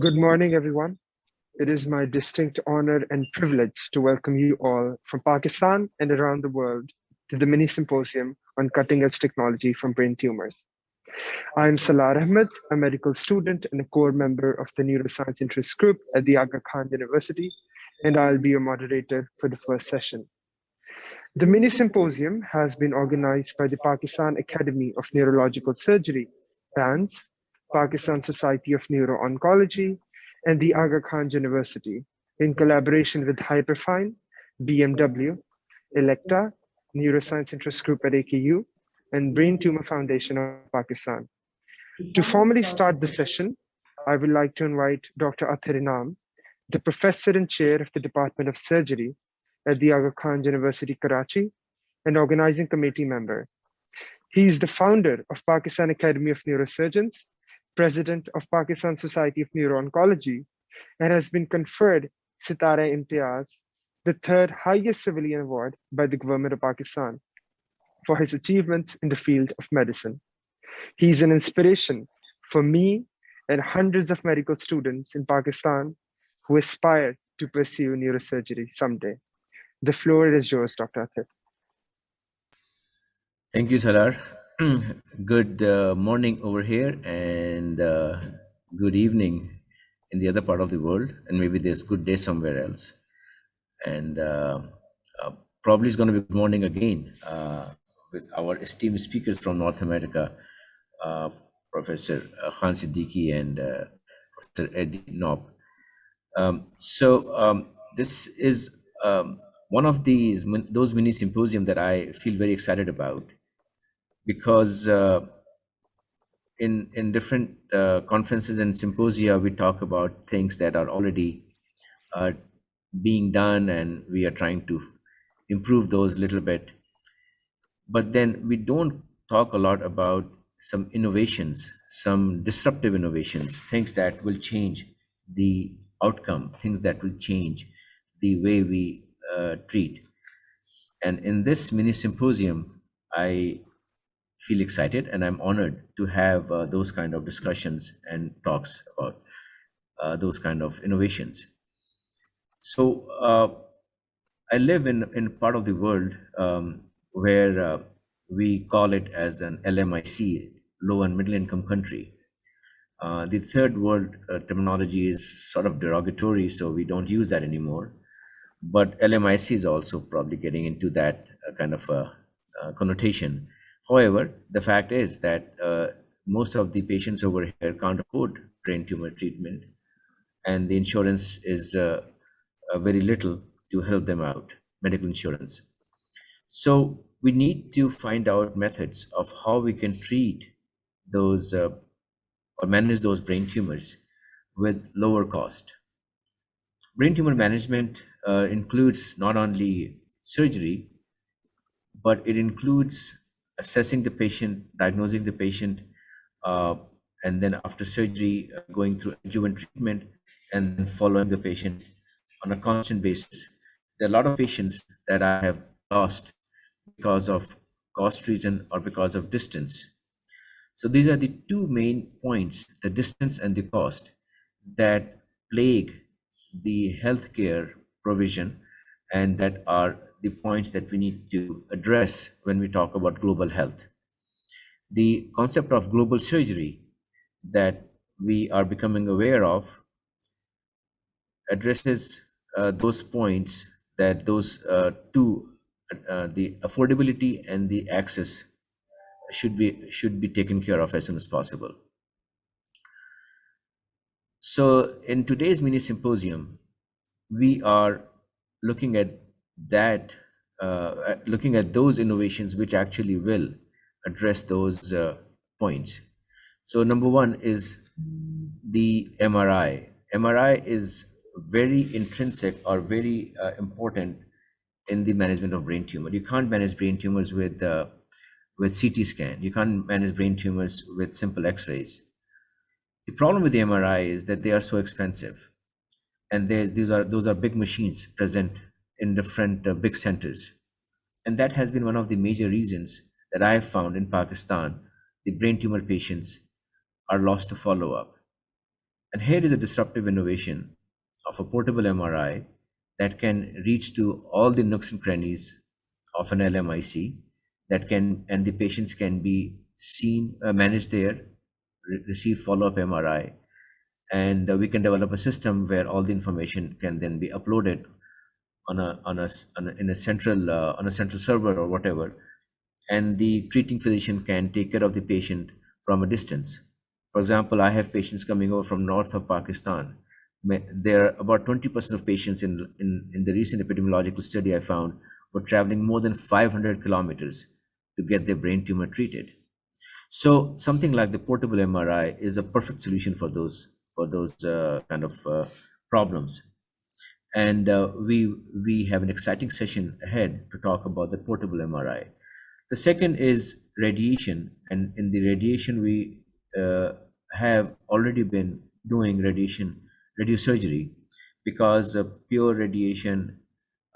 Good morning, everyone. It is my distinct honor and privilege to welcome you all from Pakistan and around the world to the Mini-symposium on cutting-edge technology from brain tumors. I am Salar Ahmed, a medical student and a core member of the Neuroscience Interest Group at the Aga Khan University, and I'll be your moderator for the first session. The Mini-symposium has been organized by the Pakistan Academy of Neurological Surgery, PANS, Pakistan Society of Neuro-oncology, and the Aga Khan University in collaboration with Hyperfine, BMW, Electa, Neuroscience Interest Group at AKU, and Brain Tumor Foundation of Pakistan. To formally start the session, I would like to invite Dr. Ather Enam, the professor and chair of the Department of Surgery at the Aga Khan University, Karachi, and organizing committee member. He is the founder of Pakistan Academy of Neurosurgeons, president of Pakistan Society of Neuro-oncology, and has been conferred Sitara Imtiaz, the third highest civilian award by the government of Pakistan, for his achievements in the field of medicine. He is an inspiration for me and hundreds of medical students in Pakistan who aspire to pursue neurosurgery someday. The floor is yours, Dr. Ather. Thank you, Salar. Good morning over here and good evening in the other part of the world, and maybe there's good day somewhere else. And probably it's going to be good morning again with our esteemed speakers from North America, Professor Khan Siddiqui and Professor Edmund Knopp. This is one of those mini symposium that I feel very excited about, because in different conferences and symposia we talk about things that are already being done, and we are trying to improve those a little bit, but then we don't talk a lot about some innovations, some disruptive innovations, things that will change the outcome, things that will change the way we treat. And in this mini symposium, I feel excited and I'm honored to have those kind of discussions and talks about those kind of innovations. So I live in part of the world where we call it as an LMIC, low and middle income country. The third world terminology is sort of derogatory, so we don't use that anymore. But LMIC is also probably getting into that kind of connotation. However, the fact is that most of the patients over here can't afford brain tumor treatment, and the insurance is very little to help them out, medical insurance. So we need to find out methods of how we can treat those or manage those brain tumors with lower cost. Brain tumor management includes not only surgery, but it includes assessing the patient, diagnosing the patient, and then after surgery, going through adjuvant treatment, and then following the patient on a constant basis. There are a lot of patients that I have lost because of cost reason or because of distance. So these are the two main points, the distance and the cost, that plague the healthcare provision, and that are the points that we need to address when we talk about global health. The concept of global surgery that we are becoming aware of addresses those points, that those two, the affordability and the access should be taken care of as soon as possible. So in today's mini symposium, we are looking at that, looking at those innovations which actually will address those points. So number one is the MRI. MRI is very intrinsic or very important in the management of brain tumor. You can't manage brain tumors with CT scan. You can't manage brain tumors with simple X-rays. The problem with the MRI is that they are so expensive, and those are big machines present in different big centers, and that has been one of the major reasons that I have found in Pakistan the brain tumor patients are lost to follow up. And here is a disruptive innovation of a portable MRI that can reach to all the nooks and crannies of an LMIC and the patients can be seen, managed there, receive follow-up MRI, and we can develop a system where all the information can then be uploaded in a central on a central server or whatever, and the treating physician can take care of the patient from a distance. For example, I have patients coming over from north of Pakistan. There are about 20% of patients in the recent epidemiological study I found were traveling more than 500 kilometers to get their brain tumor treated. So something like the portable MRI is a perfect solution for those kind of problems. And we have an exciting session ahead to talk about the portable MRI. The second is radiation, and in the radiation we have already been doing radiosurgery, because pure radiation,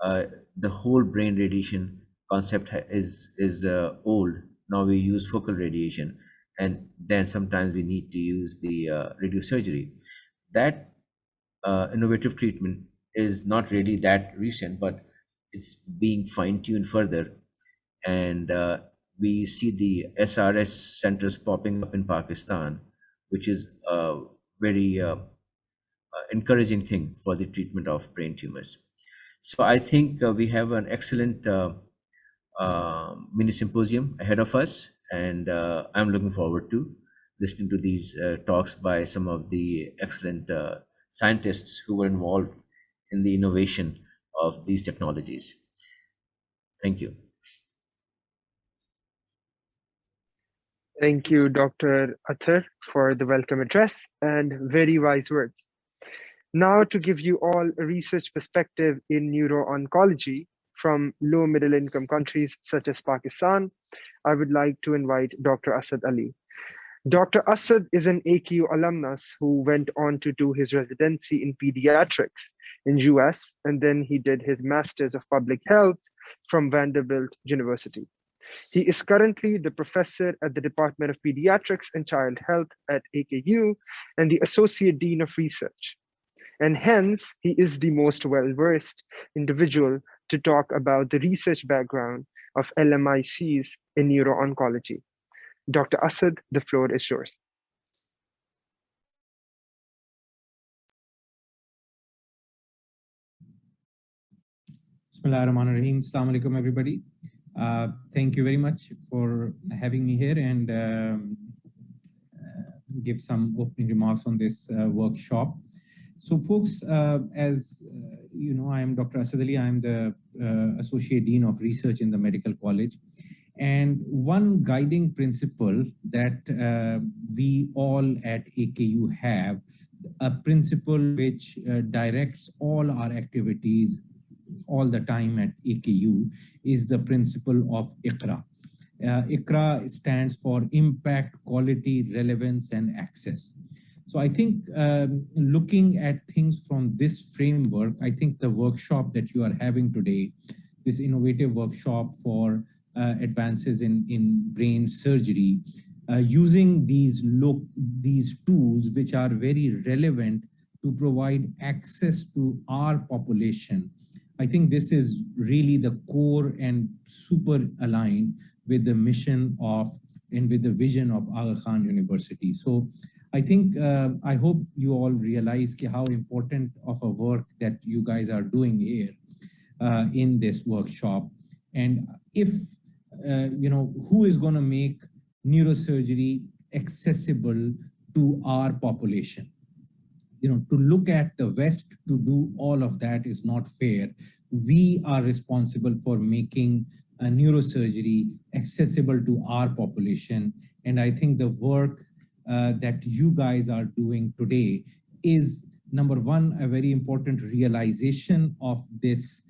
the whole brain radiation concept is old. Now we use focal radiation, and then sometimes we need to use the radiosurgery. That innovative treatment is not really that recent, but it's being fine-tuned further. And we see the SRS centers popping up in Pakistan, which is a very encouraging thing for the treatment of brain tumors. So I think we have an excellent mini symposium ahead of us, and I'm looking forward to listening to these talks by some of the excellent scientists who were involved in the innovation of these technologies. Thank you. Thank you, Dr. Ather, for the welcome address and very wise words. Now, to give you all a research perspective in neuro-oncology from low middle income countries such as Pakistan, I would like to invite Dr. Asad Ali. Dr. Asad is an AKU alumnus who went on to do his residency in pediatrics in US, and then he did his Masters of Public Health from Vanderbilt University. He is currently the professor at the Department of Pediatrics and Child Health at AKU and the Associate Dean of Research. And hence, he is the most well-versed individual to talk about the research background of LMICs in neuro-oncology. Dr. Asad, the floor is yours. Bismillahirrahmanirrahim. Assalamu alaikum, everybody. Thank you very much for having me here and give some opening remarks on this workshop. So folks, as you know, I am Dr. Asad Ali. I am the Associate Dean of Research in the Medical College. And one guiding principle that we all at AKU have, a principle which directs all our activities all the time at AKU, is the principle of ICRA. ICRA stands for Impact, Quality, Relevance, and Access. So I think looking at things from this framework, I think the workshop that you are having today, this innovative workshop for advances in brain surgery, using these tools which are very relevant to provide access to our population. I think this is really the core and super aligned with the mission of and with the vision of Aga Khan University. So I think, I hope you all realize how important of a work that you guys are doing here in this workshop. And if, you know, who is going to make neurosurgery accessible to our population? You know, to look at the West to do all of that is not fair. We are responsible for making neurosurgery accessible to our population. And I think the work that you guys are doing today is, number one, a very important realization of this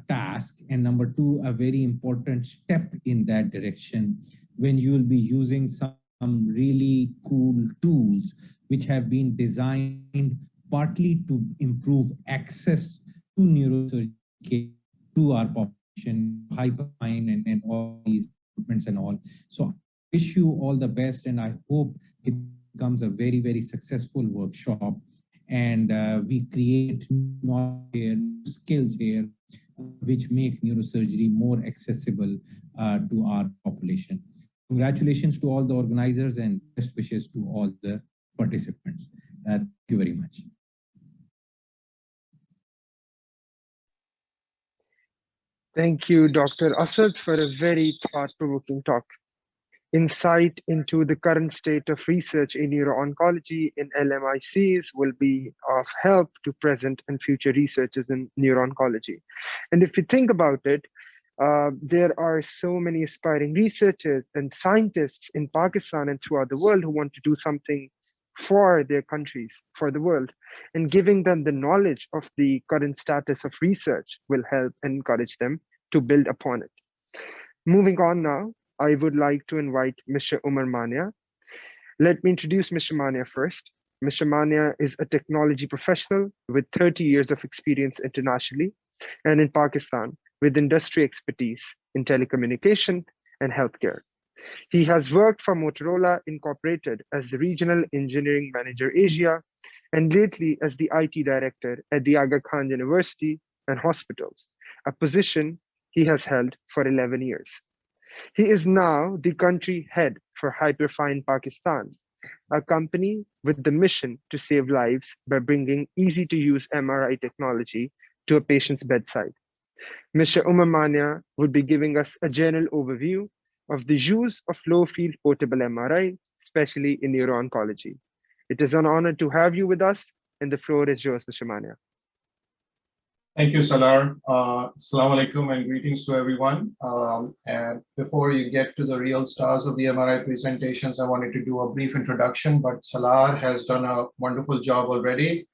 task, and number two, a very important step in that direction when you will be using some really cool tools which have been designed partly to improve access to neurosurgery to our population, Hyperfine and all these equipments and all. So I wish you all the best, and I hope it becomes a very, very successful workshop. And we create knowledge here, skills here, which make neurosurgery more accessible to our population. Congratulations to all the organizers and best wishes to all the participants. Thank you very much. Thank you, Dr. Asad, for a very thought-provoking talk. Insight into the current state of research in neuro-oncology in LMICs will be of help to present and future researchers in neuro-oncology. And if you think about it, there are so many aspiring researchers and scientists in Pakistan and throughout the world who want to do something for their countries, for the world, and giving them the knowledge of the current status of research will help and encourage them to build upon it. Moving on now, I would like to invite Mr. Umar Mania. Let me introduce Mr. Mania first. Mr. Mania is a technology professional with 30 years of experience internationally and in Pakistan with industry expertise in telecommunication and healthcare. He has worked for Motorola Incorporated as the Regional Engineering Manager Asia and lately as the IT Director at the Aga Khan University and Hospitals, a position he has held for 11 years. He is now the country head for Hyperfine Pakistan, a company with the mission to save lives by bringing easy-to-use MRI technology to a patient's bedside. Mr. Umar Manya would be giving us a general overview of the use of low-field portable MRI, especially in neuro-oncology. It is an honor to have you with us, and the floor is yours, Mr. Manya. Thank you, Salar. Assalamu alaikum and greetings to everyone. And before you get to the real stars of the MRI presentations, I wanted to do a brief introduction, but Salar has done a wonderful job already.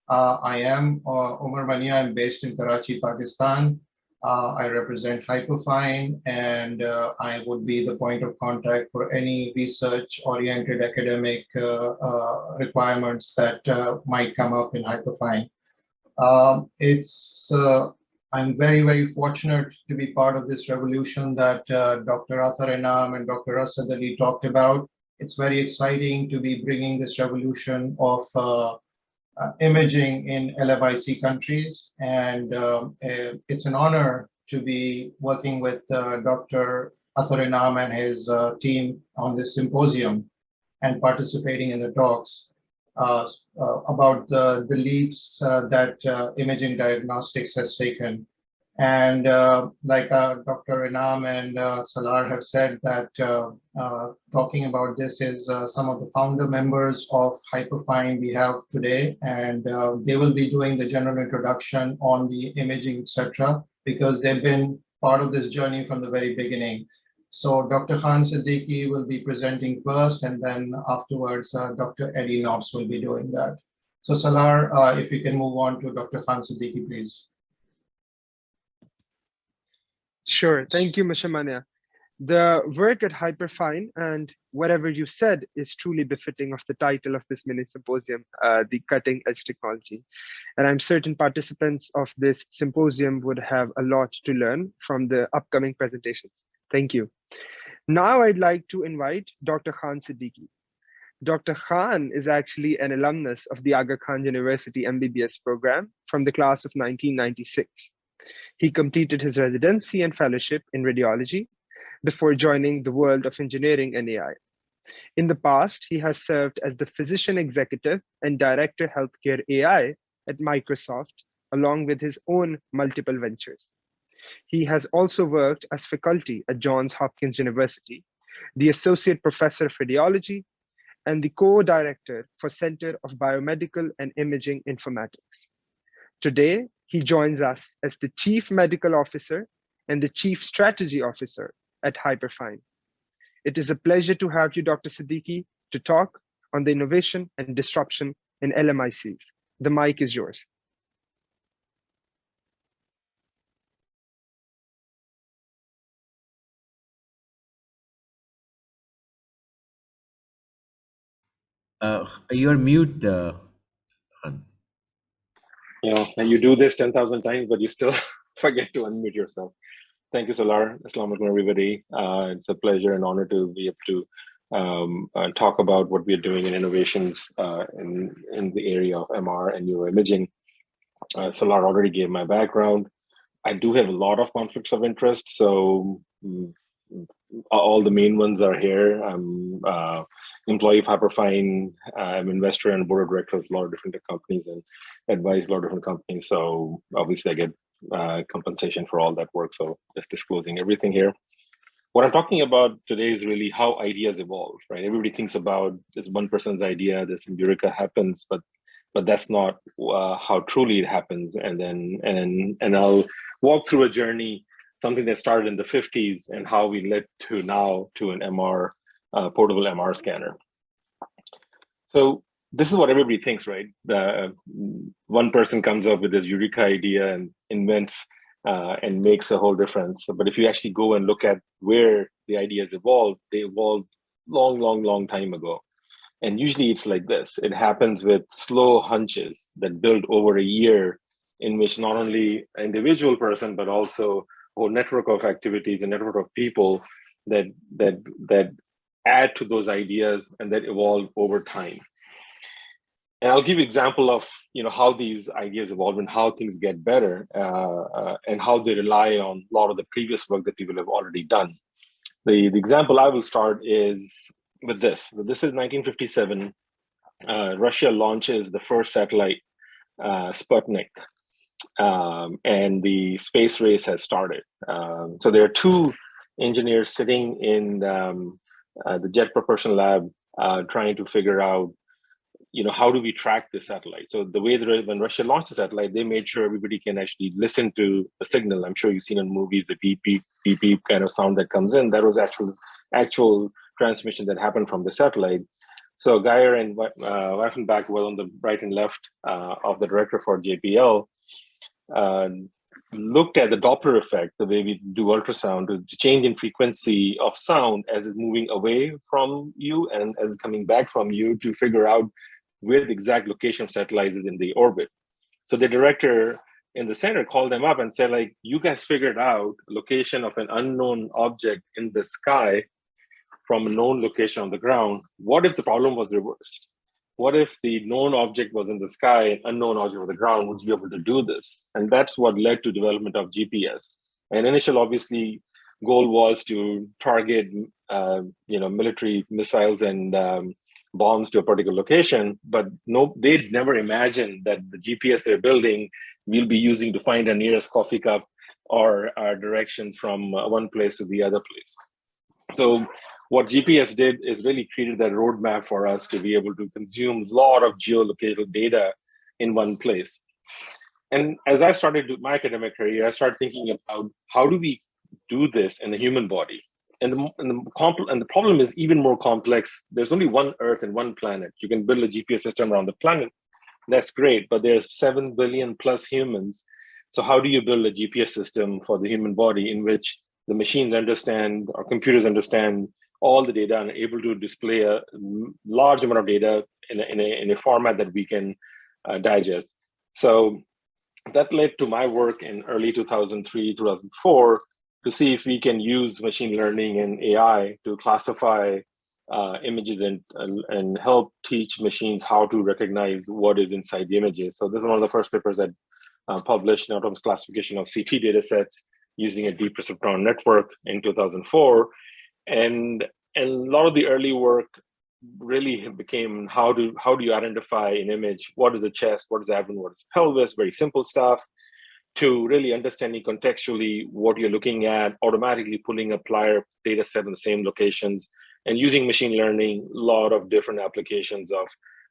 I am Omer Manya. I'm based in Karachi, Pakistan. I represent Hyperfine, and I would be the point of contact for any research-oriented academic requirements that might come up in Hyperfine. I'm very, very fortunate to be part of this revolution that Dr. Ather Enam and Dr. Asad Ali talked about. It's very exciting to be bringing this revolution of imaging in LMIC countries. And it's an honor to be working with Dr. Ather Enam and his team on this symposium and participating in the talks. About the leads that imaging diagnostics has taken. And like Dr. Enam and Salar have said that talking about this is some of the founder members of Hyperfine we have today, and they will be doing the general introduction on the imaging, etc., because they've been part of this journey from the very beginning. So Dr. Khan Siddiqui will be presenting first, and then afterwards, Dr. Edmund Knopp will be doing that. So Salar, if you can move on to Dr. Khan Siddiqui, please. Sure, thank you, Mr. Manya. The work at Hyperfine and whatever you said is truly befitting of the title of this mini symposium, the cutting edge technology. And I'm certain participants of this symposium would have a lot to learn from the upcoming presentations. Thank you. Now I'd like to invite Dr. Khan Siddiqui. Dr. Khan is actually an alumnus of the Aga Khan University MBBS program from the class of 1996. He completed his residency and fellowship in radiology before joining the world of engineering and AI. In the past, he has served as the physician executive and director healthcare AI at Microsoft, along with his own multiple ventures. He has also worked as faculty at Johns Hopkins University, the associate professor of radiology, and the co-director for Center of Biomedical and Imaging Informatics. Today, he joins us as the Chief Medical Officer and the Chief Strategy Officer at Hyperfine. It is a pleasure to have you, Dr. Siddiqui, to talk on the innovation and disruption in LMICs. The mic is yours. You're mute, Han. You know, and you do this 10,000 times, but you still forget to unmute yourself. Thank you, Salar. Assalamu alaikum, everybody. It's a pleasure and honor to be able to talk about what we are doing in innovations in the area of MR and neuroimaging. Salar already gave my background. I do have a lot of conflicts of interest, so all the main ones are here. I'm employee of Hyperfine. I'm investor and board of directors of a lot of different companies and advise a lot of different companies. So obviously I get compensation for all that work. So just disclosing everything here. What I'm talking about today is really how ideas evolve, right? Everybody thinks about this one person's idea, this eureka happens, but that's not how truly it happens. And I'll walk through a journey, something that started in the 50s and how we led to now to an MR, portable MR scanner. So this is what everybody thinks, right? One person comes up with this eureka idea and invents and makes a whole difference. But if you actually go and look at where the ideas evolved, they evolved long time ago. And usually it's like this. It happens with slow hunches that build over a year, in which not only an individual person, but also a whole network of activities, a network of people that add to those ideas and that evolve over time. And I'll give you an example of how these ideas evolve and how things get better and how they rely on a lot of the previous work that people have already done. The example I will start is with this. So this is 1957. Russia launches the first satellite, Sputnik, and the space race has started. So there are two engineers sitting in the Jet Propulsion Lab trying to figure out how do we track the satellite? So the way that when Russia launched the satellite, they made sure everybody can actually listen to the signal. I'm sure you've seen in movies the beep, beep, beep, beep kind of sound that comes in. That was actual transmission that happened from the satellite. So Geyer and Weifenbach were on the right and left of the director for JPL, looked at the Doppler effect, the way we do ultrasound, the change in frequency of sound as it's moving away from you and as it's coming back from you to figure out where the exact location of satellites is in the orbit. So the director in the center called them up and said, like, you guys figured out location of an unknown object in the sky from a known location on the ground. What if the problem was reversed? What if the known object was in the sky and unknown object on the ground? Would you be able to do this? And that's what led to development of GPS. And initial, obviously, goal was to target, military missiles and bombs to a particular location, but no, they'd never imagined that the GPS they're building we'll be using to find our nearest coffee cup or our directions from one place to the other place. So what GPS did is really created that roadmap for us to be able to consume a lot of geolocated data in one place. And as I started my academic career, I started thinking about how do we do this in the human body? And the problem is even more complex. There's only one Earth and one planet. You can build a GPS system around the planet. That's great, but there's 7 billion plus humans. So how do you build a GPS system for the human body in which the machines understand, or computers understand all the data and are able to display a large amount of data in a format that we can digest? So that led to my work in early 2003, 2004, to see if we can use machine learning and AI to classify images and help teach machines how to recognize what is inside the images. So this is one of the first papers that published in autonomous classification of CT data sets using a deep perceptron network in 2004. And a lot of the early work really became how do you identify an image? What is the chest? What is the abdomen? What is the pelvis? Very simple stuff. To really understanding contextually what you're looking at, automatically pulling a prior data set in the same locations, and using machine learning, a lot of different applications of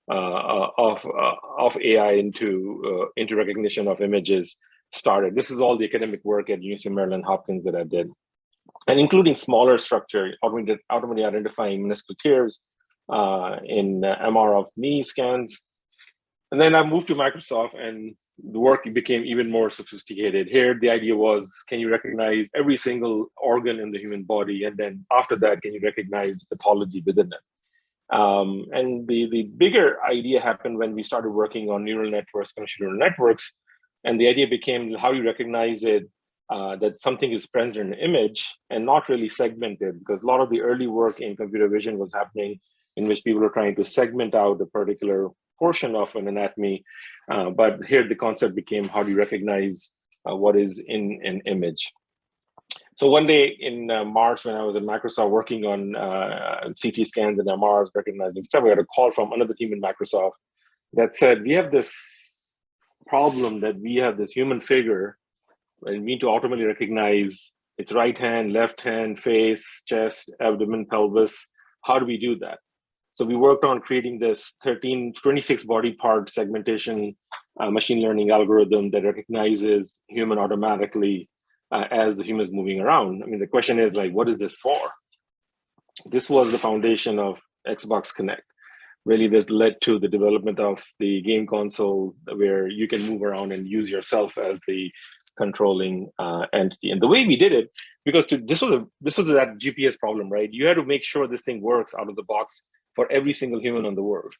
AI into recognition of images started. This is all the academic work at University of Maryland Hopkins that I did, and including smaller structure, automatically identifying meniscal tears in MR of knee scans. And then I moved to Microsoft, and the work became even more sophisticated. Here, the idea was, can you recognize every single organ in the human body? And then after that, can you recognize pathology within it? And the bigger idea happened when we started working on neural networks, convolutional neural networks. And the idea became, how do you recognize it that something is present in an image and not really segmented, because a lot of the early work in computer vision was happening in which people are trying to segment out a particular portion of an anatomy. But here the concept became, how do you recognize what is in an image? So one day in March, when I was at Microsoft working on CT scans and MRs, recognizing stuff, I got a call from another team in Microsoft that said, we have this problem that we have this human figure and we need to ultimately recognize its right hand, left hand, face, chest, abdomen, pelvis. How do we do that? So we worked on creating this 26 body part segmentation machine learning algorithm that recognizes human automatically as the human is moving around. I mean, the question is like, what is this for? This was the foundation of Xbox Connect. Really, this led to the development of the game console where you can move around and use yourself as the controlling entity. And the way we did it, because this was that GPS problem, right? You had to make sure this thing works out of the box for every single human on the world.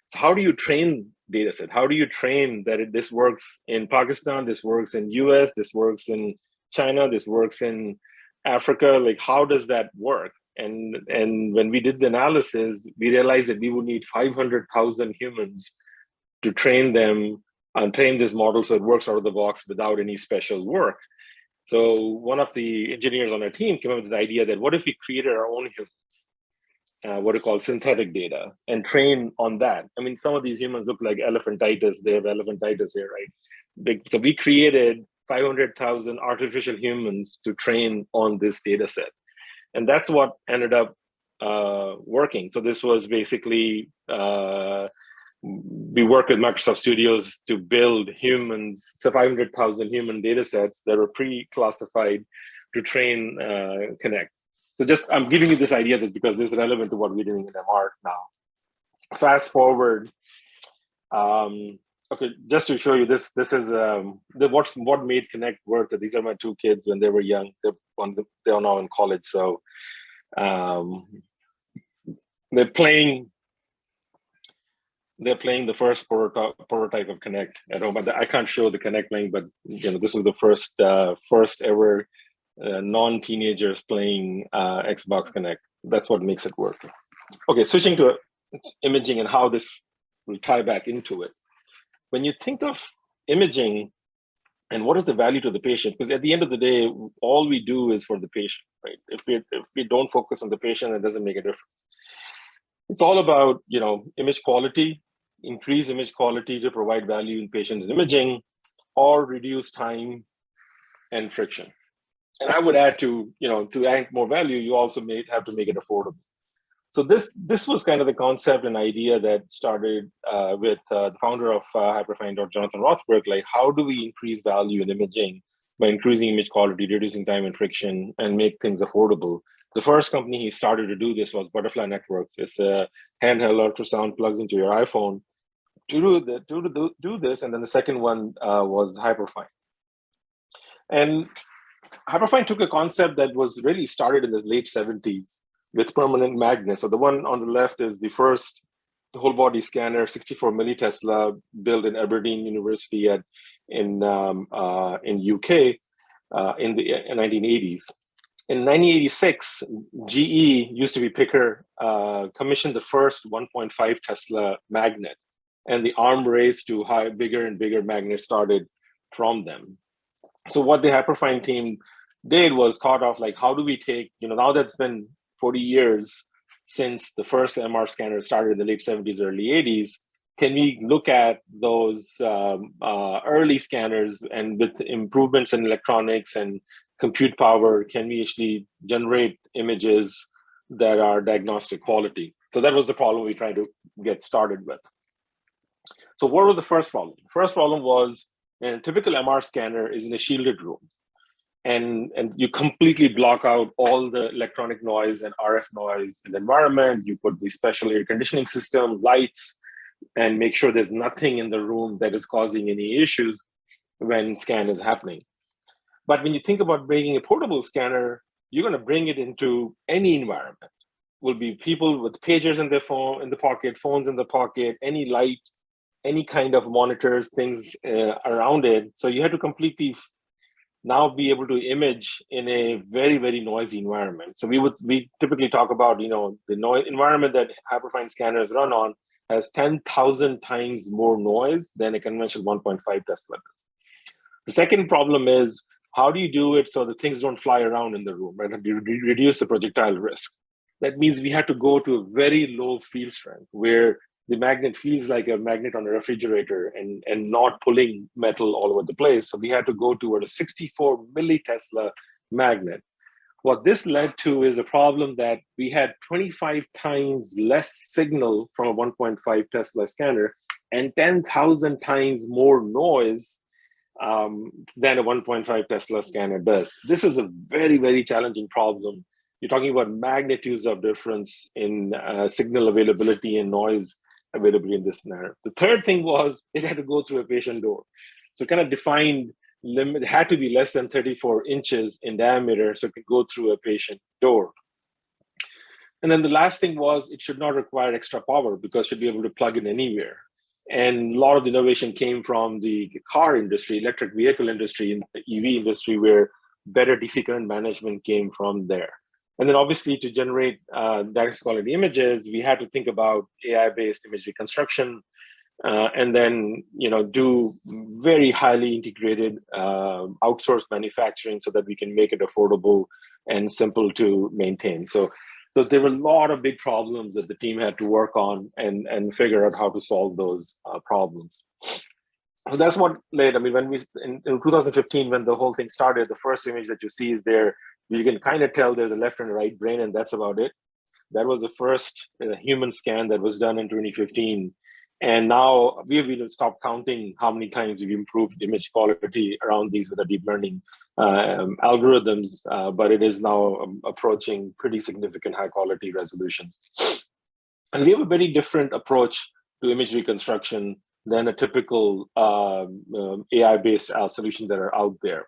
So how do you train data set? How do you train that this works in Pakistan, this works in US, this works in China, this works in Africa? Like, how does that work? And when we did the analysis, we realized that we would need 500,000 humans to train them and train this model so it works out of the box without any special work. So one of the engineers on our team came up with the idea that what if we created our own humans, what we call synthetic data, and train on that? I mean, some of these humans look like elephantitis. They have elephantitis here, right? So we created 500,000 artificial humans to train on this data set. And that's what ended up working. So this was basically, we worked with Microsoft Studios to build humans, so 500,000 human data sets that were pre-classified to train Connect. So just, I'm giving you this idea that because this is relevant to what we're doing in MR now. Fast forward, okay, just to show you this is what made Connect work. These are my two kids when they were young. They are now in college, so they're playing the first prototype of Connect at home. But I can't show the Connect playing, but this was the first ever non-teenagers playing Xbox Connect. That's what makes it work. Okay, switching to imaging and how this will tie back into it. When you think of imaging and what is the value to the patient, because at the end of the day, all we do is for the patient, right? If we don't focus on the patient, it doesn't make a difference. It's all about image quality, increase image quality to provide value in patient imaging, or reduce time and friction. And I would add to add more value, you also have to make it affordable. So this was kind of the concept and idea that started with the founder of Hyperfine, Dr. Jonathan Rothberg. Like, how do we increase value in imaging by increasing image quality, reducing time and friction, and make things affordable? The first company he started to do this was Butterfly Networks. It's a handheld ultrasound plugs into your iPhone to do this. And then the second one was Hyperfine. And Hyperfine took a concept that was really started in the late 70s with permanent magnets. So the one on the left is the first whole body scanner, 64 millitesla, built in Aberdeen University in UK in the 1980s. In 1986, GE used to be Picker, commissioned the first 1.5 Tesla magnet, and the arm race to bigger and bigger magnets started from them. So what the Hyperfine team did was thought of like, how do we take, now that's been 40 years since the first MR scanner started in the late 70s, early 80s, can we look at those early scanners, and with improvements in electronics and compute power, can we actually generate images that are diagnostic quality? So that was the problem we tried to get started with. So what was the first problem? The first problem was, a typical MR scanner is in a shielded room. And you completely block out all the electronic noise and RF noise in the environment. You put the special air conditioning system, lights, and make sure there's nothing in the room that is causing any issues when scan is happening. But when you think about bringing a portable scanner, you're going to bring it into any environment. Will be people with pagers in their phone in the pocket, phones in the pocket, any light, any kind of monitors, things around it. So you have to completely now be able to image in a very, very noisy environment. So we typically talk about, the noise environment that Hyperfine scanners run on has 10,000 times more noise than a conventional 1.5 Tesla does. The second problem is, how do you do it so that things don't fly around in the room, right? You reduce the projectile risk. That means we had to go to a very low field strength where the magnet feels like a magnet on a refrigerator and not pulling metal all over the place. So we had to go toward a 64 millitesla magnet. What this led to is a problem that we had 25 times less signal from a 1.5 Tesla scanner and 10,000 times more noise than a 1.5 Tesla scanner does. This is a very, very challenging problem. You're talking about magnitudes of difference in signal availability and noise availability in this scenario. The third thing was it had to go through a patient door. So kind of defined limit, it had to be less than 34 inches in diameter so it could go through a patient door. And then the last thing was it should not require extra power because it should be able to plug in anywhere. And a lot of the innovation came from the car industry, electric vehicle industry, and the EV industry, where better DC current management came from there. And then obviously to generate diagnostic quality images, we had to think about AI-based image reconstruction, and then do very highly integrated outsourced manufacturing so that we can make it affordable and simple to maintain. So there were a lot of big problems that the team had to work on and figure out how to solve those problems. So that's what led. I mean, when in 2015, when the whole thing started, the first image that you see is there. You can kind of tell there's a left and a right brain, and that's about it. That was the first human scan that was done in 2015. And now we've stopped counting how many times we've improved image quality around these with the deep learning algorithms, but it is now approaching pretty significant high quality resolutions. And we have a very different approach to image reconstruction than a typical AI-based solutions that are out there.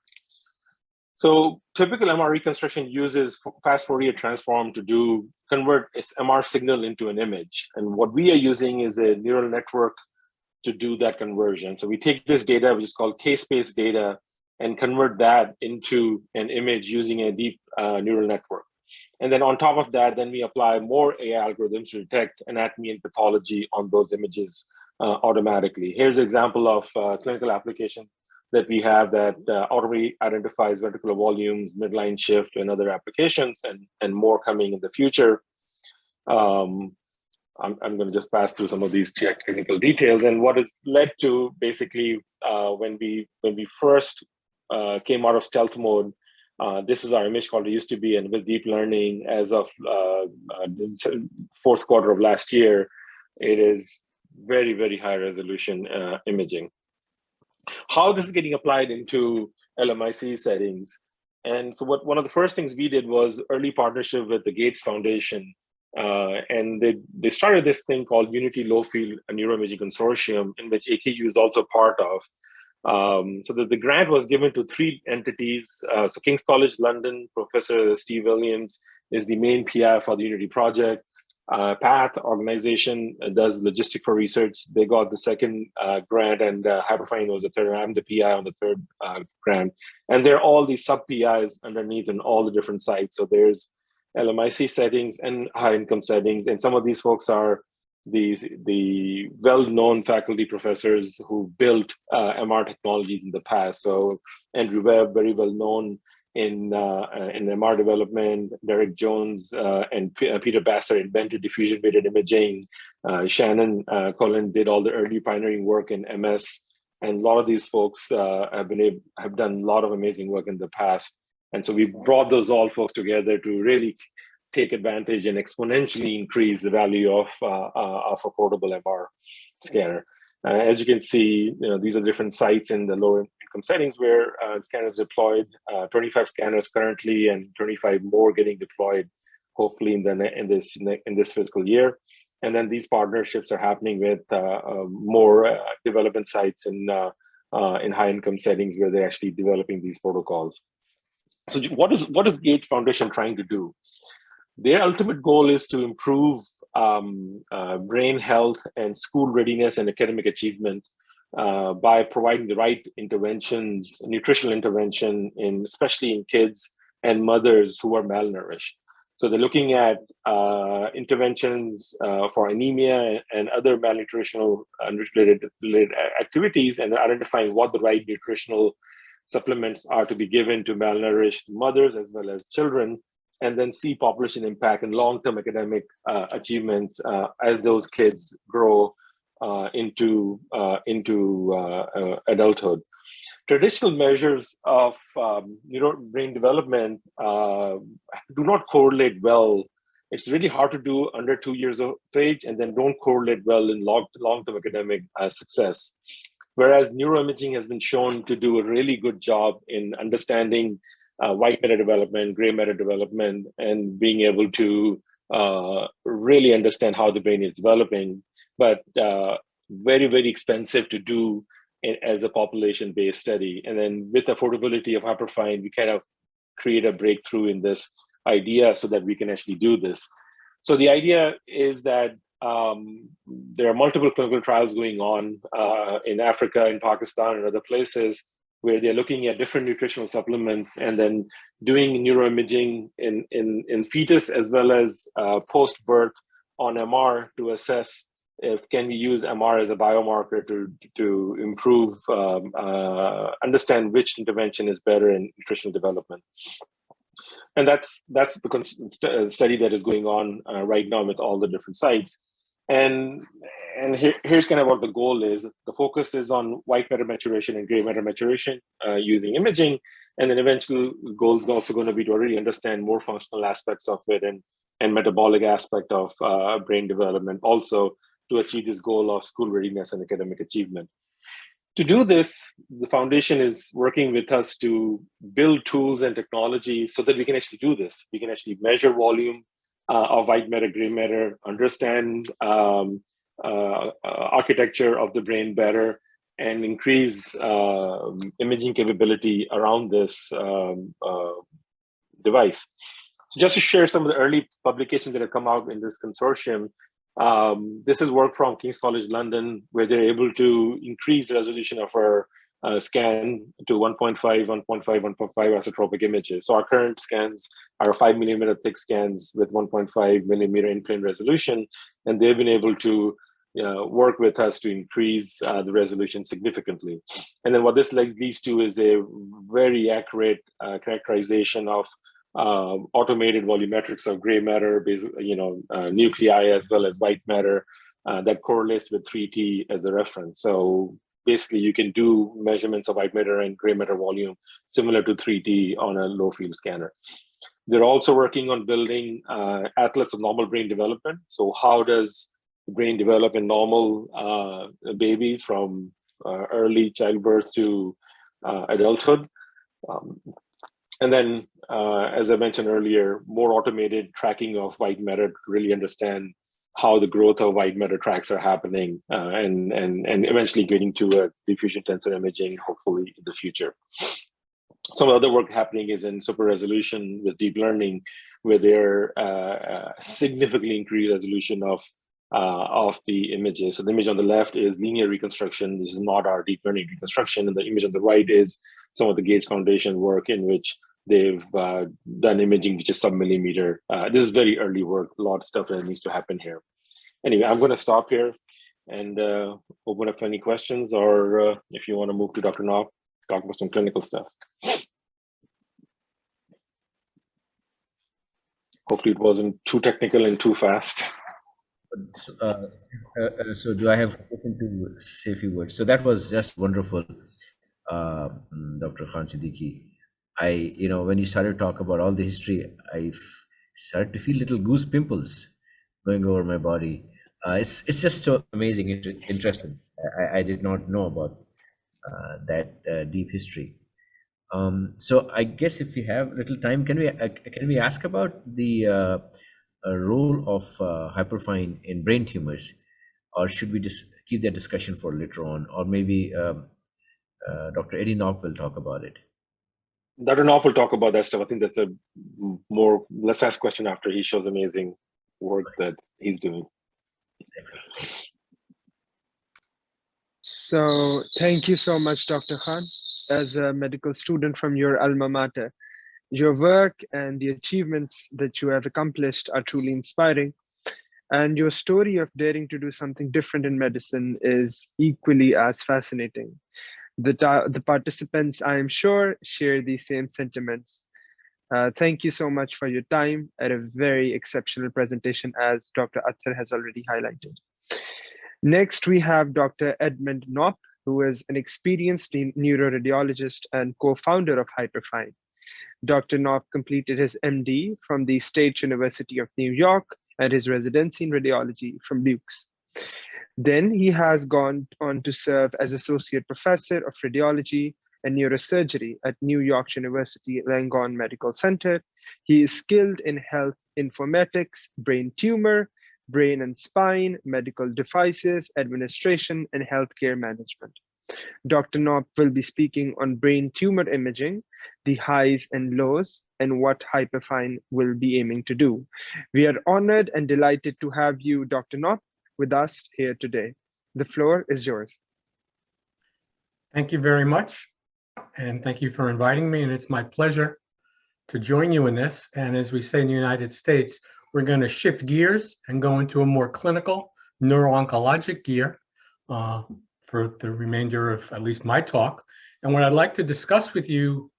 So typical MR reconstruction uses fast Fourier transform to convert its MR signal into an image. And what we are using is a neural network to do that conversion. So we take this data, which is called K-space data, and convert that into an image using a deep neural network. And then on top of that, then we apply more AI algorithms to detect anatomy and pathology on those images automatically. Here's an example of clinical application that we have that already identifies ventricular volumes, midline shift, and other applications, and more coming in the future. I'm going to just pass through some of these technical details. And what has led to basically when we first came out of stealth mode, this is our image called it used to be, and with deep learning as of fourth quarter of last year, it is very, very high resolution imaging. How this is getting applied into LMIC settings. And so one of the first things we did was early partnership with the Gates Foundation. And they started this thing called Unity Low Field Neuroimaging Consortium, in which AKU is also part of. So the grant was given to 3 entities. So King's College London, Professor Steve Williams is the main PI for the Unity project. PATH organization does logistic for research. They got the second grant, and Hyperfine was the third. I'm the PI on the third grant. And there are all these sub-PIs underneath in all the different sites. So there's LMIC settings and high-income settings. And some of these folks are the well-known faculty professors who built MR technologies in the past. So Andrew Webb, very well-known in MR development. Derek Jones and Peter Basser invented diffusion-weighted imaging. Shannon Cullen did all the early pioneering work in MS. And a lot of these folks have done a lot of amazing work in the past. And so we brought those all folks together to really take advantage and exponentially increase the value of a portable MR scanner. As you can see, these are different sites in the lower income settings where scanners deployed. 25 scanners currently, and 25 more getting deployed, hopefully in this fiscal year. And then these partnerships are happening with more development sites in high income settings where they're actually developing these protocols. So what is Gates Foundation trying to do? Their ultimate goal is to improve brain health and school readiness and academic achievement by providing the right interventions, nutritional intervention, especially in kids and mothers who are malnourished. So they're looking at interventions for anemia and other malnutritional related activities, and identifying what the right nutritional supplements are to be given to malnourished mothers as well as children, and then see population impact and long-term academic achievements as those kids grow into adulthood. Traditional measures of brain development do not correlate well. It's really hard to do under 2 years of age, and then don't correlate well in long-term academic success. Whereas neuroimaging has been shown to do a really good job in understanding white matter development, gray matter development, and being able to really understand how the brain is developing, but very, very expensive to do as a population-based study. And then with the affordability of Hyperfine, we kind of create a breakthrough in this idea so that we can actually do this. So the idea is that there are multiple clinical trials going on in Africa, in Pakistan, and other places where they're looking at different nutritional supplements and then doing neuroimaging in fetus as well as post-birth on MR to assess if can we use MR as a biomarker to improve, understand which intervention is better in nutritional development. And that's the study that is going on right now with all the different sites. And here's kind of what the goal is. The focus is on white matter maturation and gray matter maturation using imaging. And then eventual goal is also going to be to really understand more functional aspects of it and metabolic aspect of brain development, also to achieve this goal of school readiness and academic achievement. To do this, the foundation is working with us to build tools and technology so that we can actually do this. We can actually measure volume of white matter, gray matter, understand architecture of the brain better, and increase imaging capability around this device. So just to share some of the early publications that have come out in this consortium, this is work from King's College London, where they're able to increase the resolution of our scan to 1.5, 1.5 isotropic images. So our current scans are 5 millimeter thick scans with 1.5 millimeter in-plane resolution, and they've been able to work with us to increase the resolution significantly. And then what this leads to is a very accurate characterization of automated volumetrics of gray matter, nuclei as well as white matter that correlates with 3T as a reference. So basically, you can do measurements of white matter and gray matter volume similar to 3T on a low field scanner. They're also working on building atlas of normal brain development. So how does the brain develop in normal babies from early childbirth to adulthood? And then, as I mentioned earlier, more automated tracking of white matter to really understand how the growth of white matter tracks are happening, and eventually getting to a diffusion tensor imaging, hopefully in the future. Some other work happening is in super resolution with deep learning, where they're significantly increased resolution of the images. So the image on the left is linear reconstruction. This is not our deep learning reconstruction. And the image on the right is some of the Gates Foundation work in which they've done imaging which is sub-millimeter. This is very early work, a lot of stuff that needs to happen here. Anyway, I'm going to stop here and open up for any questions, or if you want to move to Dr. Knopp, talk about some clinical stuff. Hopefully it wasn't too technical and too fast. So do I have permission to say a few words? So that was just wonderful, Dr. Khan Siddiqui. When you started to talk about all the history, I started to feel little goose pimples going over my body. It's just so amazing, interesting. I did not know about that deep history. So I guess if we have little time, can we ask about the role of Hyperfine in brain tumors, or should we just keep that discussion for later on, or maybe Dr. Edmund Knopp will talk about it? Dr. Knopp will talk about that stuff. I think that's a more, let's ask question after he shows amazing work that he's doing. Excellent. So thank you so much, Dr. Khan. As a medical student from your alma mater, your work and the achievements that you have accomplished are truly inspiring. And your story of daring to do something different in medicine is equally as fascinating. The participants, I am sure, share these same sentiments. Thank you so much for your time at a very exceptional presentation, as Dr. Ather has already highlighted. Next, we have Dr. Edmund Knopp, who is an experienced neuroradiologist and co-founder of Hyperfine. Dr. Knopp completed his MD from the State University of New York and his residency in radiology from Luke's. Then he has gone on to serve as Associate Professor of Radiology and Neurosurgery at New York University Langone Medical Center. He is skilled in health informatics, brain tumor, brain and spine, medical devices, administration, and healthcare management. Dr. Knopp will be speaking on brain tumor imaging, the highs and lows, and what Hyperfine will be aiming to do. We are honored and delighted to have you, Dr. Knopp, with us here today. The floor is yours. Thank you very much. And thank you for inviting me. And it's my pleasure to join you in this. And as we say in the United States, we're going to shift gears and go into a more clinical neuro-oncologic gear for the remainder of at least my talk. And what I'd like to discuss with you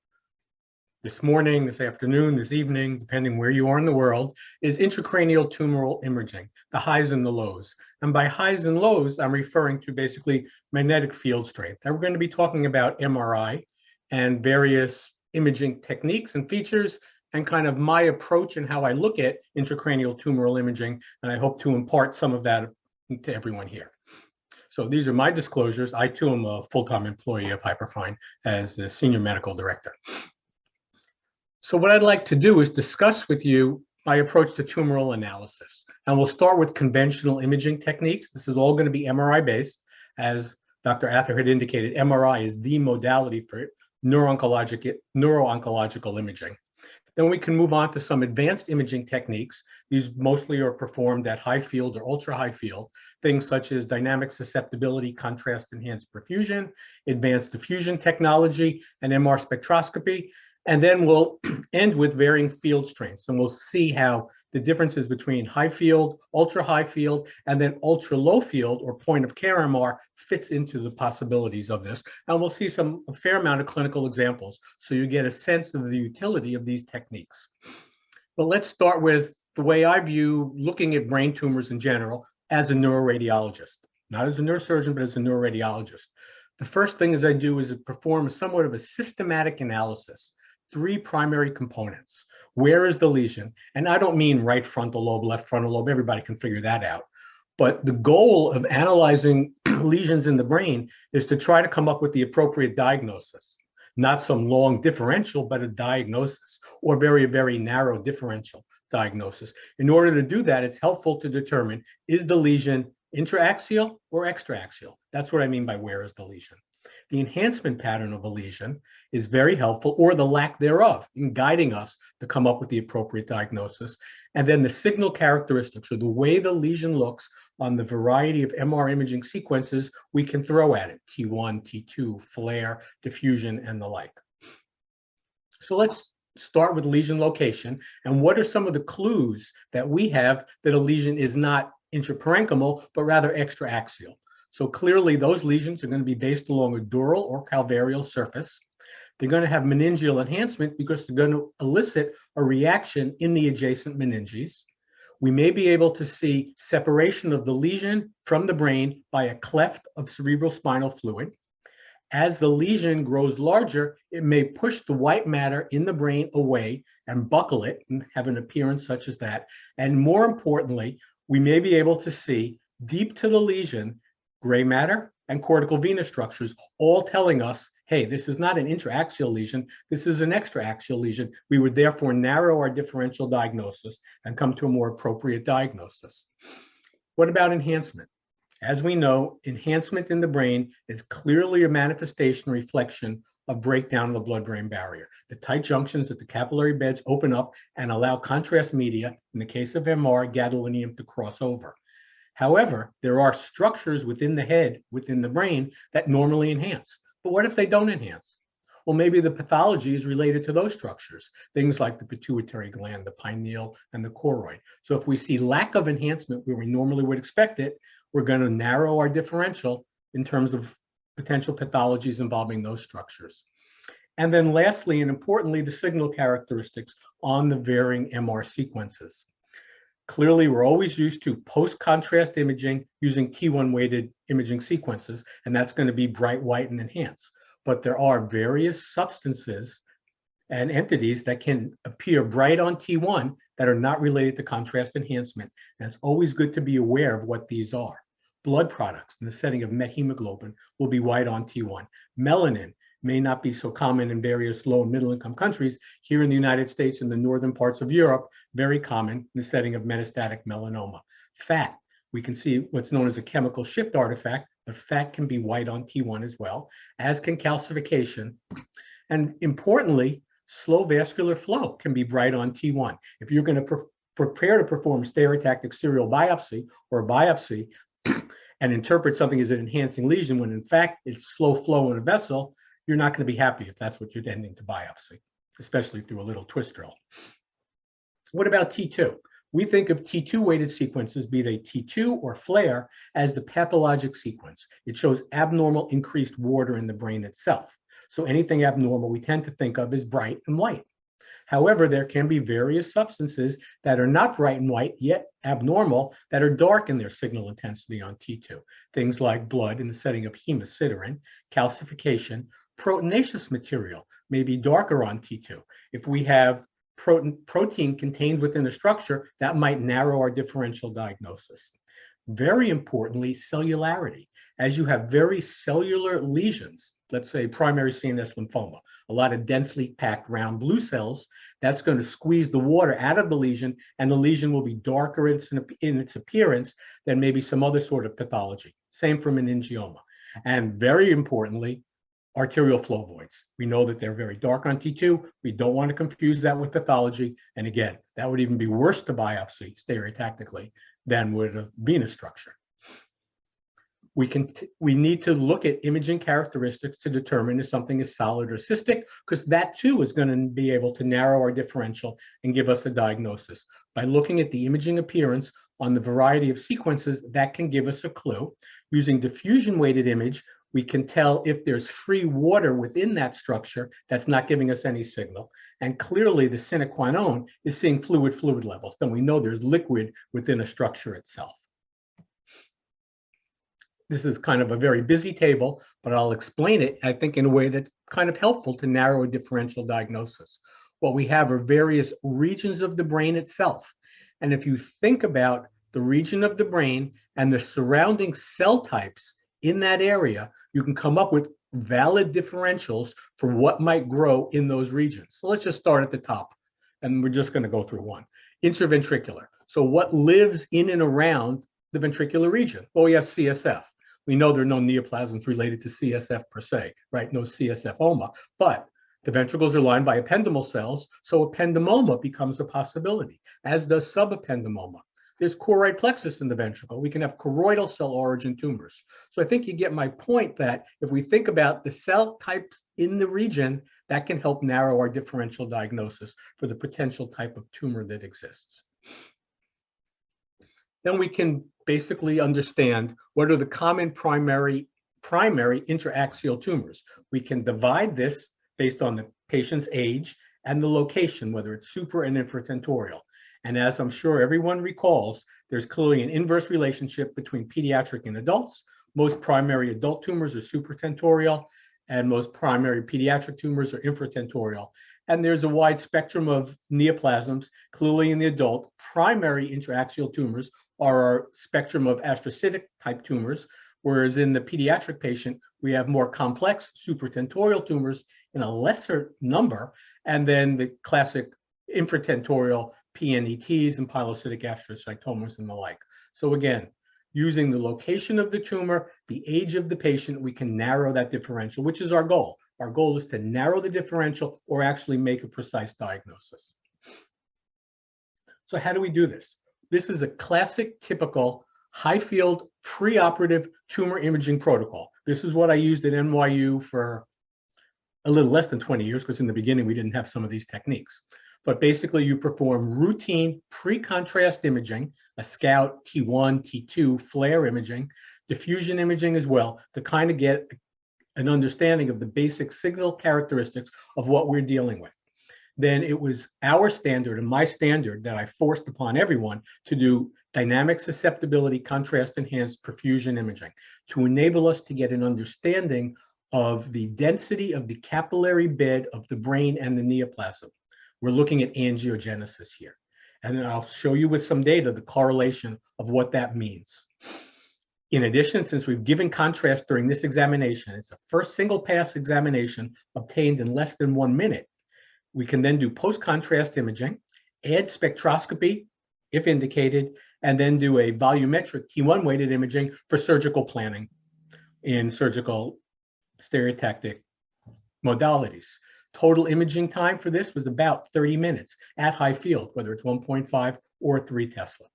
this morning, this afternoon, this evening, depending where you are in the world, is intracranial tumoral imaging, the highs and the lows. And by highs and lows, I'm referring to basically magnetic field strength. And we're going to be talking about MRI and various imaging techniques and features and kind of my approach and how I look at intracranial tumoral imaging. And I hope to impart some of that to everyone here. So these are my disclosures. I too am a full-time employee of Hyperfine as the Senior Medical Director. So what I'd like to do is discuss with you my approach to tumoral analysis. And we'll start with conventional imaging techniques. This is all going to be MRI based. As Dr. Ather had indicated, MRI is the modality for neuro-oncological imaging. Then we can move on to some advanced imaging techniques. These mostly are performed at high field or ultra high field, things such as dynamic susceptibility, contrast enhanced perfusion, advanced diffusion technology, and MR spectroscopy. And then we'll end with varying field strengths, and we'll see how the differences between high field, ultra high field, and then ultra low field or point of care MR fits into the possibilities of this. And we'll see a fair amount of clinical examples, so you get a sense of the utility of these techniques. But let's start with the way I view looking at brain tumors in general as a neuroradiologist, not as a neurosurgeon, but as a neuroradiologist. The first thing I do is perform somewhat of a systematic analysis. Three primary components. Where is the lesion? And I don't mean right frontal lobe, left frontal lobe, everybody can figure that out. But the goal of analyzing lesions in the brain is to try to come up with the appropriate diagnosis, not some long differential, but a diagnosis or very, very narrow differential diagnosis. In order to do that, it's helpful to determine, is the lesion intraaxial or extraaxial? That's what I mean by where is the lesion. The enhancement pattern of a lesion is very helpful, or the lack thereof, in guiding us to come up with the appropriate diagnosis. And then the signal characteristics, or the way the lesion looks on the variety of MR imaging sequences we can throw at it, T1, T2, flare, diffusion, and the like. So let's start with lesion location. And what are some of the clues that we have that a lesion is not intraparenchymal, but rather extraaxial? So clearly those lesions are going to be based along a dural or calvarial surface. They're going to have meningeal enhancement because they're going to elicit a reaction in the adjacent meninges. We may be able to see separation of the lesion from the brain by a cleft of cerebral spinal fluid. As the lesion grows larger, it may push the white matter in the brain away and buckle it and have an appearance such as that. And more importantly, we may be able to see deep to the lesion gray matter and cortical venous structures, all telling us, hey, this is not an intraaxial lesion, this is an extraaxial lesion. We would therefore narrow our differential diagnosis and come to a more appropriate diagnosis. What about enhancement? As we know, enhancement in the brain is clearly a manifestation, reflection of breakdown of the blood-brain barrier. The tight junctions at the capillary beds open up and allow contrast media, in the case of MR, gadolinium, to cross over. However, there are structures within the head, within the brain, that normally enhance. But what if they don't enhance? Well, maybe the pathology is related to those structures, things like the pituitary gland, the pineal, and the choroid. So if we see lack of enhancement where we normally would expect it, we're going to narrow our differential in terms of potential pathologies involving those structures. And then lastly, and importantly, the signal characteristics on the varying MR sequences. Clearly, we're always used to post-contrast imaging using T1 weighted imaging sequences, and that's going to be bright white and enhance. But there are various substances and entities that can appear bright on T1 that are not related to contrast enhancement. And it's always good to be aware of what these are. Blood products in the setting of methemoglobin will be white on T1. Melanin may not be so common in various low and middle income countries. Here in the United States and the northern parts of Europe, very common in the setting of metastatic melanoma. Fat, we can see what's known as a chemical shift artifact. The fat can be white on T1 as well, as can calcification. And importantly, slow vascular flow can be bright on T1. If you're going to prepare to perform stereotactic serial biopsy or a biopsy and interpret something as an enhancing lesion when in fact it's slow flow in a vessel, you're not going to be happy if that's what you're ending to biopsy, especially through a little twist drill. What about T2? We think of T2 weighted sequences, be they T2 or FLAIR, as the pathologic sequence. It shows abnormal increased water in the brain itself. So anything abnormal we tend to think of as bright and white. However, there can be various substances that are not bright and white, yet abnormal, that are dark in their signal intensity on T2. Things like blood in the setting of hemosiderin, calcification, proteinaceous material may be darker on T2. If we have protein contained within a structure, that might narrow our differential diagnosis. Very importantly, cellularity. As you have very cellular lesions, let's say primary CNS lymphoma, a lot of densely packed round blue cells, that's going to squeeze the water out of the lesion, and the lesion will be darker in its appearance than maybe some other sort of pathology. Same for meningioma. And very importantly, arterial flow voids. We know that they're very dark on T2. We don't want to confuse that with pathology. And again, that would even be worse to biopsy stereotactically than would a venous structure. We need to look at imaging characteristics to determine if something is solid or cystic, because that too is going to be able to narrow our differential and give us a diagnosis. By looking at the imaging appearance on the variety of sequences, that can give us a clue. Using diffusion weighted image, we can tell if there's free water within that structure that's not giving us any signal. And clearly the sine qua non is seeing fluid levels. Then we know there's liquid within a structure itself. This is kind of a very busy table, but I'll explain it, I think, in a way that's kind of helpful to narrow a differential diagnosis. What we have are various regions of the brain itself. And if you think about the region of the brain and the surrounding cell types in that area, you can come up with valid differentials for what might grow in those regions. So let's just start at the top, and we're just going to go through one. Interventricular. So what lives in and around the ventricular region? Well, we have CSF. We know there are no neoplasms related to CSF per se, right? No CSF-oma, but the ventricles are lined by ependymal cells, so ependymoma becomes a possibility, as does subependymoma. There's choroid plexus in the ventricle. We can have choroidal cell origin tumors. So I think you get my point that if we think about the cell types in the region, that can help narrow our differential diagnosis for the potential type of tumor that exists. Then we can basically understand what are the common primary interaxial tumors. We can divide this based on the patient's age and the location, whether it's super and infratentorial. And as I'm sure everyone recalls, there's clearly an inverse relationship between pediatric and adults. Most primary adult tumors are supratentorial, and most primary pediatric tumors are infratentorial. And there's a wide spectrum of neoplasms. Clearly in the adult, primary interaxial tumors are our spectrum of astrocytic type tumors, whereas in the pediatric patient, we have more complex supratentorial tumors in a lesser number, and then the classic infratentorial PNETs and pilocytic astrocytomas and the like. So again, using the location of the tumor, the age of the patient, we can narrow that differential, which is our goal. Our goal is to narrow the differential or actually make a precise diagnosis. So how do we do this? This is a classic, typical high field preoperative tumor imaging protocol. This is what I used at NYU for a little less than 20 years, because in the beginning we didn't have some of these techniques. But basically you perform routine pre-contrast imaging, a scout, T1, T2, flare imaging, diffusion imaging as well, to kind of get an understanding of the basic signal characteristics of what we're dealing with. Then it was our standard and my standard that I forced upon everyone to do dynamic susceptibility contrast enhanced perfusion imaging to enable us to get an understanding of the density of the capillary bed of the brain and the neoplasm. We're looking at angiogenesis here. And then I'll show you with some data the correlation of what that means. In addition, since we've given contrast during this examination, it's a first single pass examination obtained in less than 1 minute. We can then do post-contrast imaging, add spectroscopy, if indicated, and then do a volumetric T1 weighted imaging for surgical planning in surgical stereotactic modalities. Total imaging time for this was about 30 minutes at high field, whether it's 1.5 or 3 Tesla.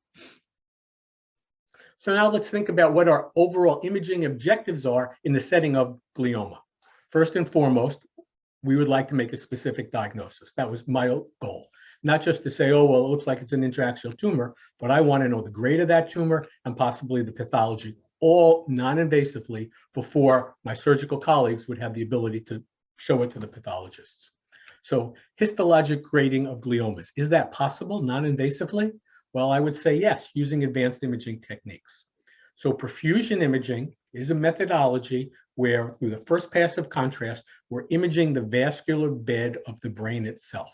So now let's think about what our overall imaging objectives are in the setting of glioma. First and foremost, we would like to make a specific diagnosis. That was my goal. Not just to say, oh, well, it looks like it's an intraaxial tumor, but I want to know the grade of that tumor and possibly the pathology, all non-invasively, before my surgical colleagues would have the ability to show it to the pathologists. So histologic grading of gliomas, is that possible non-invasively? Well, I would say yes, using advanced imaging techniques. So perfusion imaging is a methodology where through the first pass of contrast, we're imaging the vascular bed of the brain itself,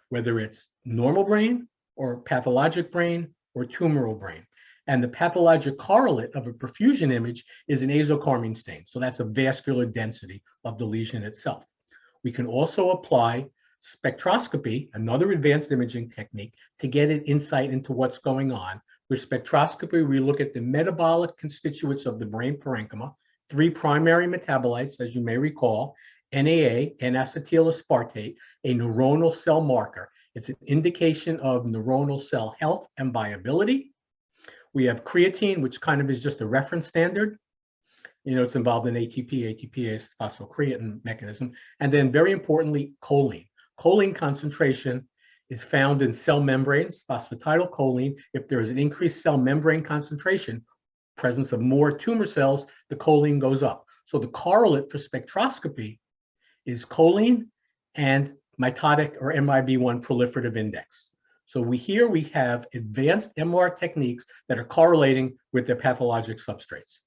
whether it's normal brain or pathologic brain or tumoral brain. And the pathologic correlate of a perfusion image is an azocarmine stain. So that's a vascular density of the lesion itself. We can also apply spectroscopy, another advanced imaging technique, to get an insight into what's going on. With spectroscopy, we look at the metabolic constituents of the brain parenchyma, 3 primary metabolites, as you may recall, NAA, N-acetyl aspartate, a neuronal cell marker. It's an indication of neuronal cell health and viability. We have creatine, which kind of is just a reference standard. You know, it's involved in ATPase phosphocreatine mechanism. And then very importantly, choline. Choline concentration is found in cell membranes, phosphatidylcholine. If there is an increased cell membrane concentration, presence of more tumor cells, the choline goes up. So the correlate for spectroscopy is choline and mitotic or MIB1 proliferative index. So we have advanced MR techniques that are correlating with their pathologic substrates.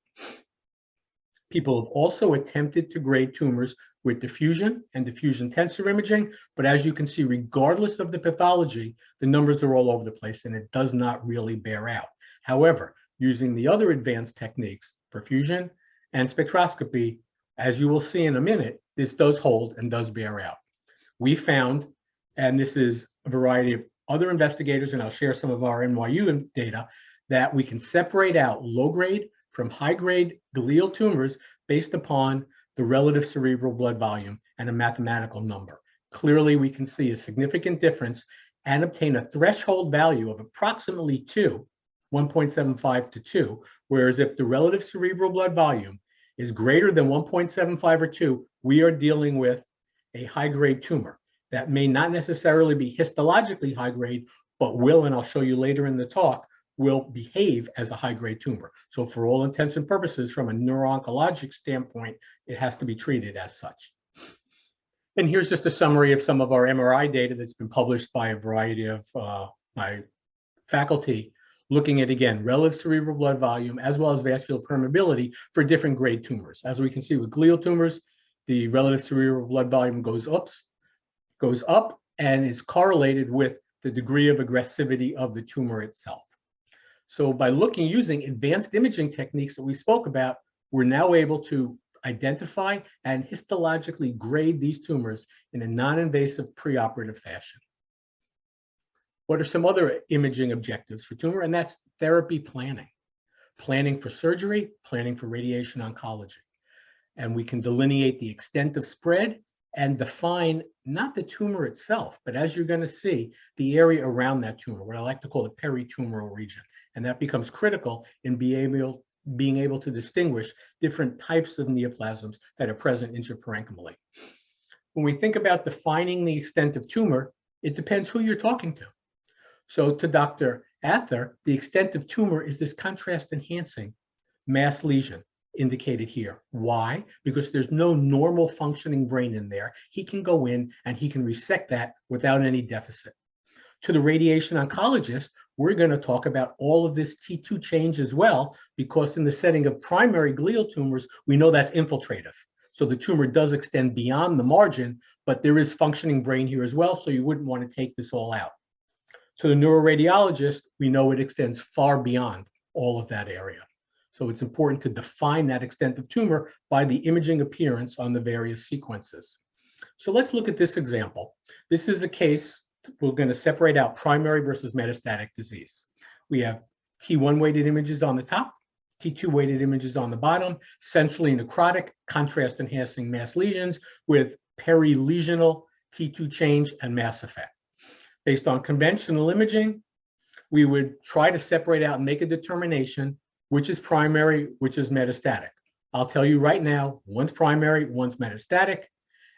People have also attempted to grade tumors with diffusion and diffusion tensor imaging, but as you can see, regardless of the pathology, the numbers are all over the place and it does not really bear out. However, using the other advanced techniques, perfusion and spectroscopy, as you will see in a minute, this does hold and does bear out. We found, and this is a variety of other investigators, and I'll share some of our NYU data, that we can separate out low-grade from high-grade glial tumors based upon the relative cerebral blood volume and a mathematical number. Clearly, we can see a significant difference and obtain a threshold value of approximately 2, 1.75 to 2, whereas if the relative cerebral blood volume is greater than 1.75 or 2, we are dealing with a high-grade tumor. That may not necessarily be histologically high-grade, but will, and I'll show you later in the talk, will behave as a high-grade tumor. So for all intents and purposes, from a neuro-oncologic standpoint, it has to be treated as such. And here's just a summary of some of our MRI data that's been published by a variety of my faculty, looking at, again, relative cerebral blood volume as well as vascular permeability for different grade tumors. As we can see with glial tumors, the relative cerebral blood volume goes up and is correlated with the degree of aggressivity of the tumor itself. So by using advanced imaging techniques that we spoke about, we're now able to identify and histologically grade these tumors in a non-invasive preoperative fashion. What are some other imaging objectives for tumor? And that's therapy planning. Planning for surgery, planning for radiation oncology. And we can delineate the extent of spread and define not the tumor itself, but as you're going to see, the area around that tumor, what I like to call the peritumoral region. And that becomes critical in being able to distinguish different types of neoplasms that are present intraparenchymally. When we think about defining the extent of tumor, it depends who you're talking to. So to Dr. Ather, the extent of tumor is this contrast-enhancing mass lesion indicated here. Why? Because there's no normal functioning brain in there. He can go in and he can resect that without any deficit. To the radiation oncologist, we're going to talk about all of this T2 change as well, because in the setting of primary glial tumors, we know that's infiltrative. So the tumor does extend beyond the margin, but there is functioning brain here as well, so you wouldn't want to take this all out. To the neuroradiologist, we know it extends far beyond all of that area. So it's important to define that extent of tumor by the imaging appearance on the various sequences. So let's look at this example. This is a case, we're going to separate out primary versus metastatic disease. We have T1 weighted images on the top, T2 weighted images on the bottom, centrally necrotic, contrast enhancing mass lesions with perilesional T2 change and mass effect. Based on conventional imaging, we would try to separate out and make a determination which is primary, which is metastatic. I'll tell you right now, one's primary, one's metastatic.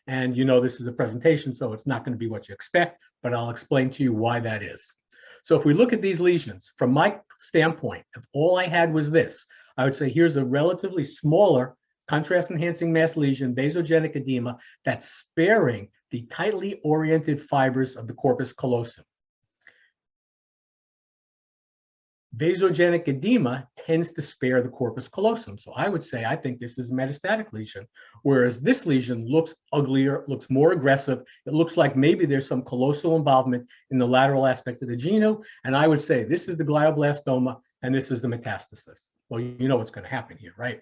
And you know this is a presentation, so it's not going to be what you expect, but I'll explain to you why that is. So if we look at these lesions, from my standpoint, if all I had was this, I would say here's a relatively smaller contrast-enhancing mass lesion, vasogenic edema, that's sparing the tightly oriented fibers of the corpus callosum. Vasogenic edema tends to spare the corpus callosum. So I would say I think this is a metastatic lesion, whereas this lesion looks uglier, looks more aggressive. It looks like maybe there's some callosal involvement in the lateral aspect of the genome. And I would say this is the glioblastoma and this is the metastasis. Well, you know what's going to happen here, right?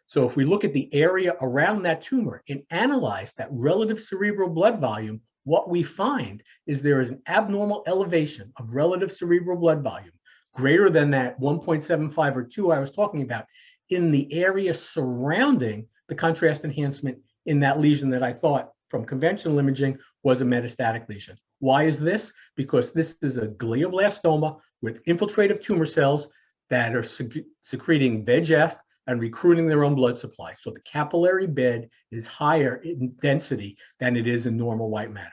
So if we look at the area around that tumor and analyze that relative cerebral blood volume, what we find is there is an abnormal elevation of relative cerebral blood volume greater than that 1.75 or 2 I was talking about in the area surrounding the contrast enhancement in that lesion that I thought from conventional imaging was a metastatic lesion. Why is this? Because this is a glioblastoma with infiltrative tumor cells that are secreting VEGF and recruiting their own blood supply. So the capillary bed is higher in density than it is in normal white matter.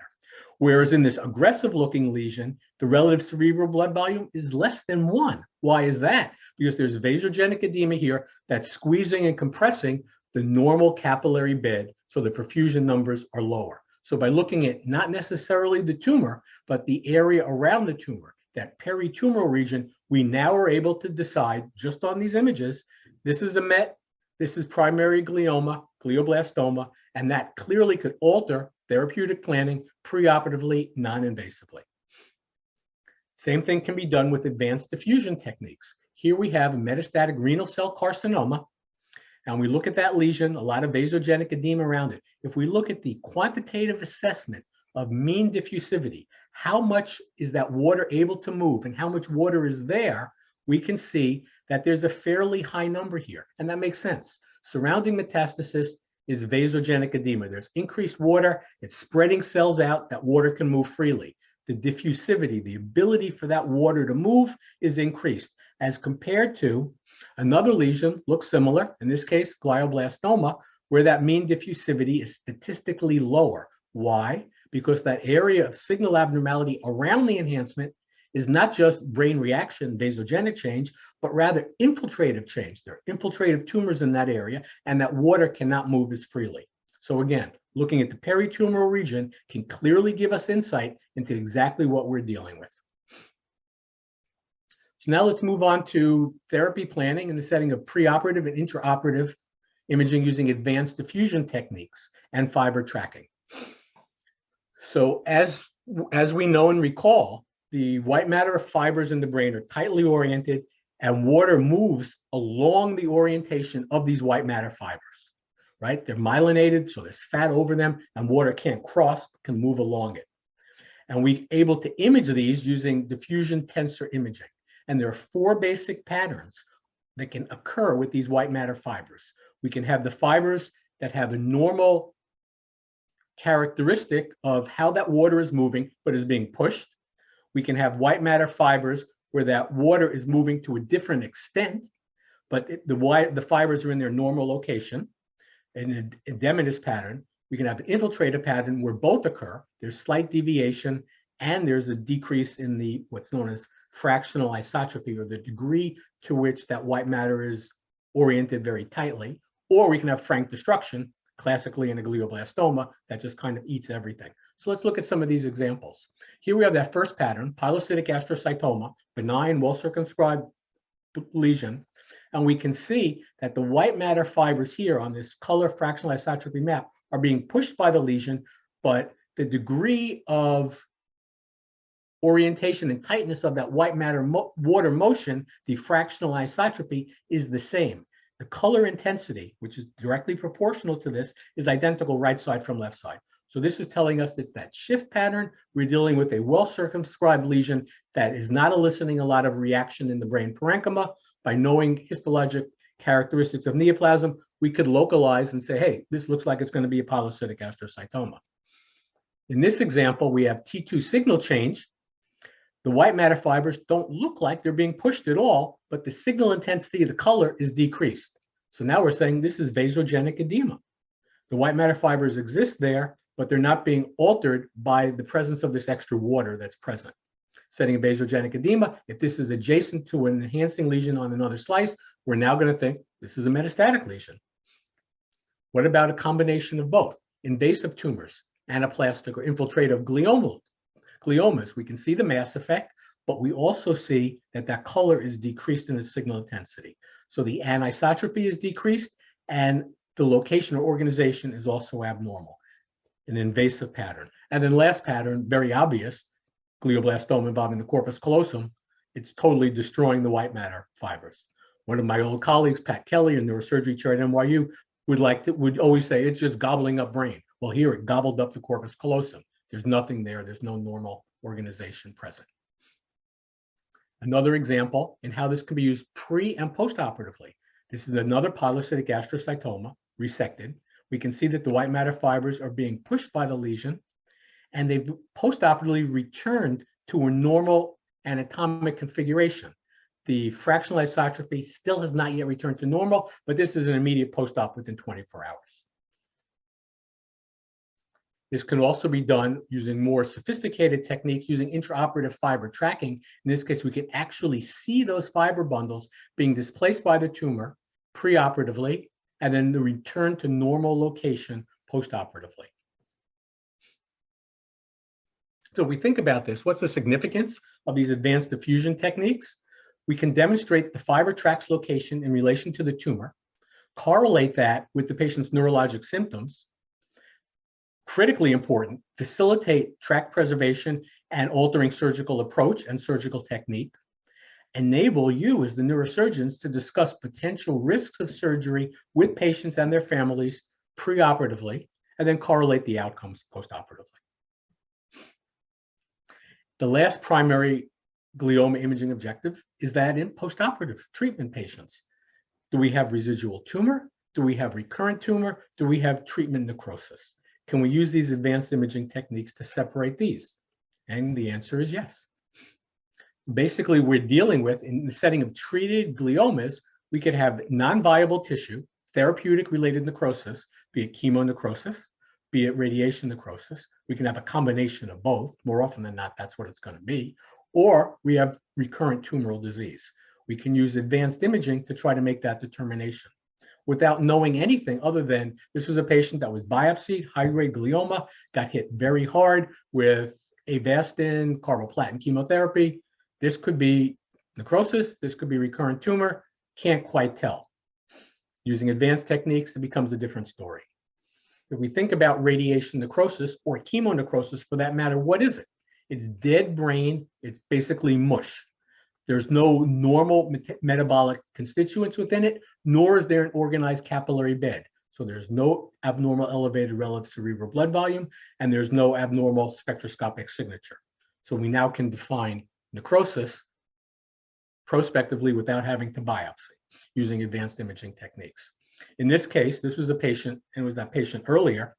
Whereas in this aggressive looking lesion, the relative cerebral blood volume is less than 1. Why is that? Because there's vasogenic edema here that's squeezing and compressing the normal capillary bed, so the perfusion numbers are lower. So by looking at not necessarily the tumor, but the area around the tumor, that peritumoral region, we now are able to decide just on these images, this is a MET, this is primary glioma, glioblastoma, and that clearly could alter therapeutic planning preoperatively, non-invasively. Same thing can be done with advanced diffusion techniques. Here we have a metastatic renal cell carcinoma, and we look at that lesion, a lot of vasogenic edema around it. If we look at the quantitative assessment of mean diffusivity, how much is that water able to move and how much water is there, we can see that there's a fairly high number here, and that makes sense. Surrounding metastasis is vasogenic edema. There's increased water, it's spreading cells out, that water can move freely. The diffusivity, the ability for that water to move is increased as compared to another lesion, looks similar, in this case, glioblastoma, where that mean diffusivity is statistically lower. Why? Because that area of signal abnormality around the enhancement is not just brain reaction, vasogenic change, but rather infiltrative change. There are infiltrative tumors in that area, and that water cannot move as freely. So again, looking at the peritumoral region can clearly give us insight into exactly what we're dealing with. So now let's move on to therapy planning in the setting of preoperative and intraoperative imaging using advanced diffusion techniques and fiber tracking. So as we know and recall, the white matter fibers in the brain are tightly oriented and water moves along the orientation of these white matter fibers, right? They're myelinated, so there's fat over them and water can't cross, can move along it. And we're able to image these using diffusion tensor imaging. And there are 4 basic patterns that can occur with these white matter fibers. We can have the fibers that have a normal characteristic of how that water is moving, but is being pushed. We can have white matter fibers where that water is moving to a different extent, but the fibers are in their normal location. In an edematous pattern, we can have an infiltrative pattern where both occur. There's slight deviation, and there's a decrease in the what's known as fractional isotropy, or the degree to which that white matter is oriented very tightly. Or we can have frank destruction, classically in a glioblastoma, that just kind of eats everything. So let's look at some of these examples. Here we have that first pattern, pilocytic astrocytoma, benign, well-circumscribed lesion. And we can see that the white matter fibers here on this color fractional isotropy map are being pushed by the lesion, but the degree of orientation and tightness of that white matter water motion, the fractional isotropy, is the same. The color intensity, which is directly proportional to this, is identical right side from left side. So this is telling us it's that shift pattern. We're dealing with a well-circumscribed lesion that is not eliciting a lot of reaction in the brain parenchyma. By knowing histologic characteristics of neoplasm, we could localize and say, hey, this looks like it's going to be a polycytic astrocytoma. In this example, we have T2 signal change. The white matter fibers don't look like they're being pushed at all, but the signal intensity of the color is decreased. So now we're saying this is vasogenic edema. The white matter fibers exist there, but they're not being altered by the presence of this extra water that's present. Setting a vasogenic edema, if this is adjacent to an enhancing lesion on another slice, we're now going to think this is a metastatic lesion. What about a combination of both? Invasive tumors, anaplastic or infiltrative gliomas, we can see the mass effect, but we also see that that color is decreased in its signal intensity. So the anisotropy is decreased, and the location or organization is also abnormal, an invasive pattern. And then last pattern, very obvious, glioblastoma involving the corpus callosum, it's totally destroying the white matter fibers. One of my old colleagues, Pat Kelly, a neurosurgery chair at NYU, would always say it's just gobbling up brain. Well, here it gobbled up the corpus callosum. There's nothing there. There's no normal organization present. Another example in how this can be used pre and post-operatively. This is another polycytic astrocytoma, resected. We can see that the white matter fibers are being pushed by the lesion, and they've post-operatively returned to a normal anatomic configuration. The fractional isotropy still has not yet returned to normal, but this is an immediate post-op within 24 hours. This can also be done using more sophisticated techniques, using intraoperative fiber tracking. In this case, we can actually see those fiber bundles being displaced by the tumor preoperatively, and then the return to normal location postoperatively. So we think about this. What's the significance of these advanced diffusion techniques? We can demonstrate the fiber track's location in relation to the tumor, correlate that with the patient's neurologic symptoms. Critically important, facilitate track preservation and altering surgical approach and surgical technique. Enable you as the neurosurgeons to discuss potential risks of surgery with patients and their families preoperatively, and then correlate the outcomes postoperatively. The last primary glioma imaging objective is that in postoperative treatment patients. Do we have residual tumor? Do we have recurrent tumor? Do we have treatment necrosis? Can we use these advanced imaging techniques to separate these? And the answer is yes. Basically, we're dealing with, in the setting of treated gliomas, we could have non-viable tissue, therapeutic-related necrosis, be it chemonecrosis, be it radiation necrosis. We can have a combination of both. More often than not, that's what it's going to be. Or we have recurrent tumoral disease. We can use advanced imaging to try to make that determination without knowing anything other than this was a patient that was biopsied, high-grade glioma, got hit very hard with Avastin, carboplatin chemotherapy. This could be necrosis, this could be recurrent tumor, can't quite tell. Using advanced techniques, it becomes a different story. If we think about radiation necrosis or chemonecrosis for that matter, what is it? It's dead brain, it's basically mush. There's no normal metabolic constituents within it, nor is there an organized capillary bed. So there's no abnormal elevated relative cerebral blood volume, and there's no abnormal spectroscopic signature. So we now can define necrosis prospectively without having to biopsy using advanced imaging techniques. In this case, this was a patient, and it was that patient earlier,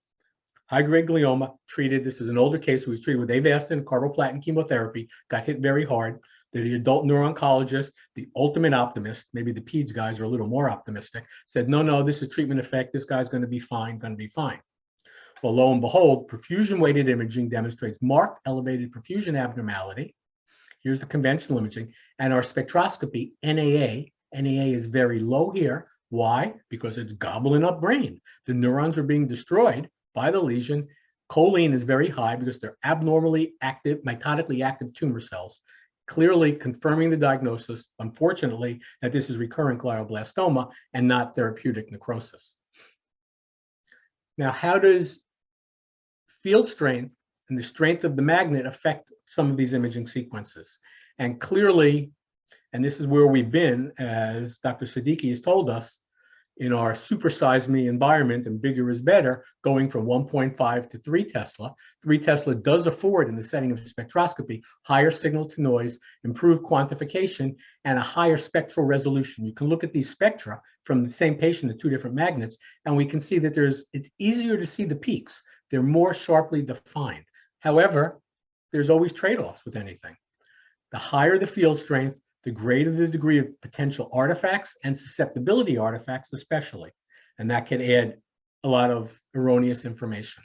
high-grade glioma, treated. This is an older case who was treated with Avastin, carboplatin chemotherapy, got hit very hard. The adult neuro-oncologist, the ultimate optimist, maybe the peds guys are a little more optimistic, said, no, no, this is treatment effect. This guy's going to be fine, going to be fine. Well, lo and behold, perfusion-weighted imaging demonstrates marked elevated perfusion abnormality. Here's the conventional imaging. And our spectroscopy, NAA is very low here. Why? Because it's gobbling up brain. The neurons are being destroyed by the lesion. Choline is very high because they're abnormally active, mitotically active tumor cells, clearly confirming the diagnosis, unfortunately, that this is recurrent glioblastoma and not therapeutic necrosis. Now, how does field strength and the strength of the magnet affect some of these imaging sequences? And clearly, and this is where we've been, as Dr. Siddiqui has told us, in our supersize me environment, and bigger is better, going from 1.5 to 3 Tesla. 3 Tesla does afford, in the setting of spectroscopy, higher signal to noise, improved quantification, and a higher spectral resolution. You can look at these spectra from the same patient at 2 different magnets, and we can see that it's easier to see the peaks. They're more sharply defined. However, there's always trade-offs with anything. The higher the field strength, the greater the degree of potential artifacts and susceptibility artifacts especially. And that can add a lot of erroneous information.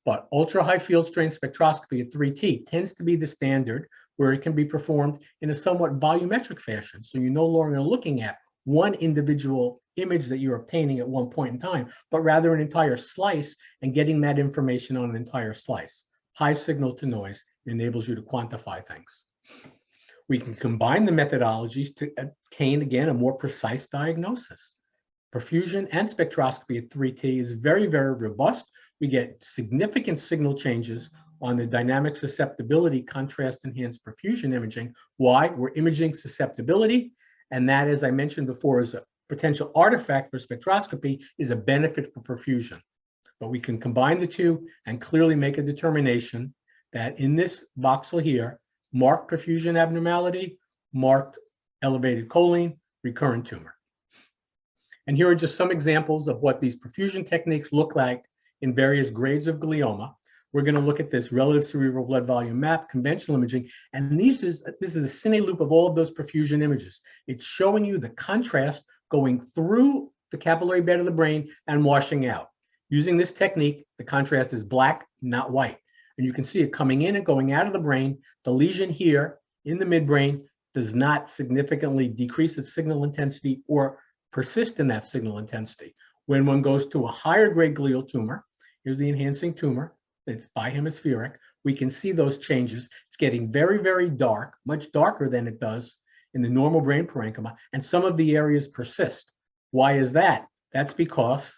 But ultra-high field strength spectroscopy at 3T tends to be the standard, where it can be performed in a somewhat volumetric fashion. So you're no longer looking at one individual image that you're obtaining at one point in time, but rather an entire slice and getting that information on an entire slice. High signal to noise enables you to quantify things. We can combine the methodologies to obtain, again, a more precise diagnosis. Perfusion and spectroscopy at 3T is very, very robust. We get significant signal changes on the dynamic susceptibility contrast enhanced perfusion imaging. Why? We're imaging susceptibility, and that, as I mentioned before, is a potential artifact for spectroscopy, is a benefit for perfusion. But we can combine the two and clearly make a determination that in this voxel here, marked perfusion abnormality, marked elevated choline, recurrent tumor. And here are just some examples of what these perfusion techniques look like in various grades of glioma. We're going to look at this relative cerebral blood volume map, conventional imaging, and this is a cine loop of all of those perfusion images. It's showing you the contrast going through the capillary bed of the brain and washing out. Using this technique, the contrast is black, not white. And you can see it coming in and going out of the brain. The lesion here in the midbrain does not significantly decrease its signal intensity or persist in that signal intensity. When one goes to a higher grade glial tumor, here's the enhancing tumor, it's bihemispheric, we can see those changes. It's getting very, very dark, much darker than it does in the normal brain parenchyma, and some of the areas persist. Why is that? That's because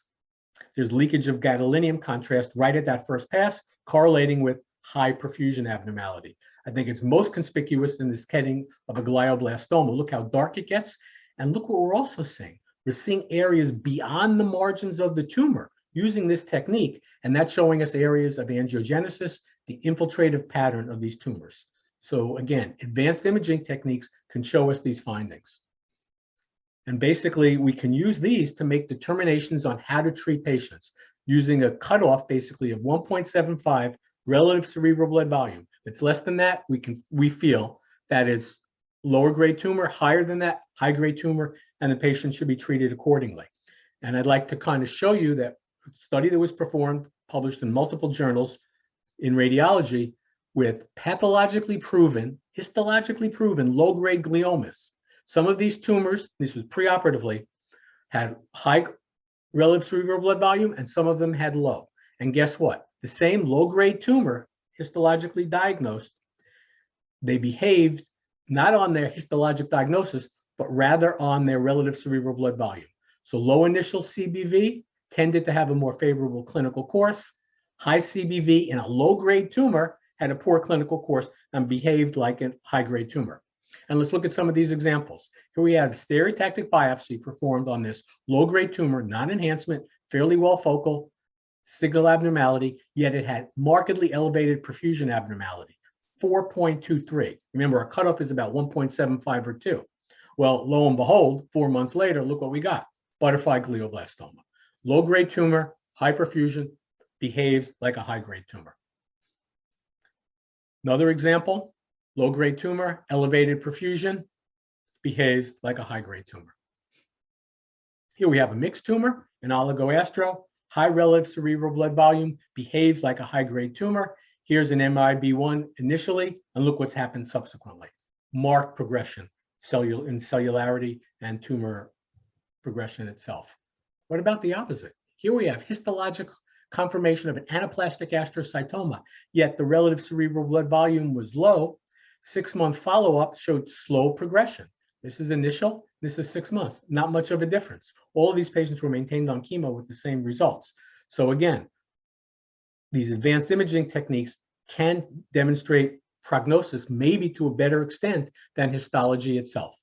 there's leakage of gadolinium contrast right at that first pass, correlating with high perfusion abnormality. I think it's most conspicuous in this setting of a glioblastoma. Look how dark it gets. And look what we're also seeing. We're seeing areas beyond the margins of the tumor using this technique, and that's showing us areas of angiogenesis, the infiltrative pattern of these tumors. So again, advanced imaging techniques can show us these findings. And basically, we can use these to make determinations on how to treat patients using a cutoff basically of 1.75 relative cerebral blood volume. If it's less than that, we feel that it's lower grade tumor, higher than that, high grade tumor, and the patient should be treated accordingly. And I'd like to kind of show you that study that was performed, published in multiple journals in radiology with pathologically proven, histologically proven low grade gliomas. Some of these tumors, this was preoperatively, had high relative cerebral blood volume, and some of them had low. And guess what? The same low-grade tumor, histologically diagnosed, they behaved not on their histologic diagnosis, but rather on their relative cerebral blood volume. So low initial CBV tended to have a more favorable clinical course. High CBV in a low-grade tumor had a poor clinical course and behaved like a high-grade tumor. And let's look at some of these examples. Here we have a stereotactic biopsy performed on this low-grade tumor, non-enhancement, fairly well focal, signal abnormality, yet it had markedly elevated perfusion abnormality, 4.23. Remember, our cutoff is about 1.75 or 2. Well, lo and behold, 4 months later, look what we got, butterfly glioblastoma. Low-grade tumor, high perfusion, behaves like a high-grade tumor. Another example, Low-grade tumor, elevated perfusion, behaves like a high-grade tumor. Here we have a mixed tumor, an oligoastro, high relative cerebral blood volume, behaves like a high-grade tumor. Here's an MIB1 initially, and look what's happened subsequently. Marked progression in cellularity and tumor progression itself. What about the opposite? Here we have histologic confirmation of an anaplastic astrocytoma, yet the relative cerebral blood volume was low. 6-month follow-up showed slow progression. This is initial, this is 6 months, not much of a difference. All of these patients were maintained on chemo with the same results. So again, these advanced imaging techniques can demonstrate prognosis maybe to a better extent than histology itself.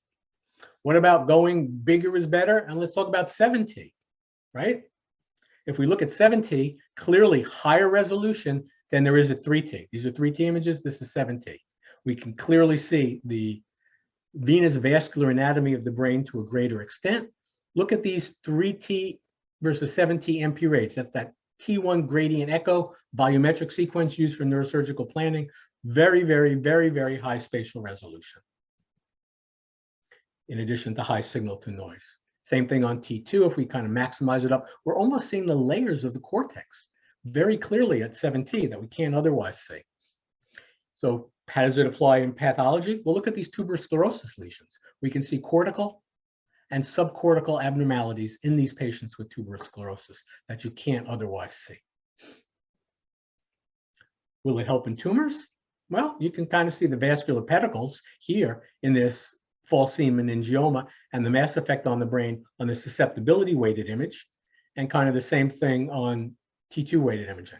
What about going bigger is better? And let's talk about 7T, right? If we look at 7T, clearly higher resolution than there is at 3T. These are 3T images, this is 7T. We can clearly see the venous vascular anatomy of the brain to a greater extent. Look at these 3T versus 7T MP rates. That's that T1 gradient echo volumetric sequence used for neurosurgical planning. Very, very, very, very high spatial resolution, in addition to high signal to noise. Same thing on T2, if we kind of maximize it up, we're almost seeing the layers of the cortex very clearly at 7T that we can't otherwise see. So how does it apply in pathology? Well, look at these tuberous sclerosis lesions. We can see cortical and subcortical abnormalities in these patients with tuberous sclerosis that you can't otherwise see. Will it help in tumors? Well, you can kind of see the vascular pedicles here in this false seam meningioma and the mass effect on the brain on the susceptibility weighted image, and kind of the same thing on T2 weighted imaging.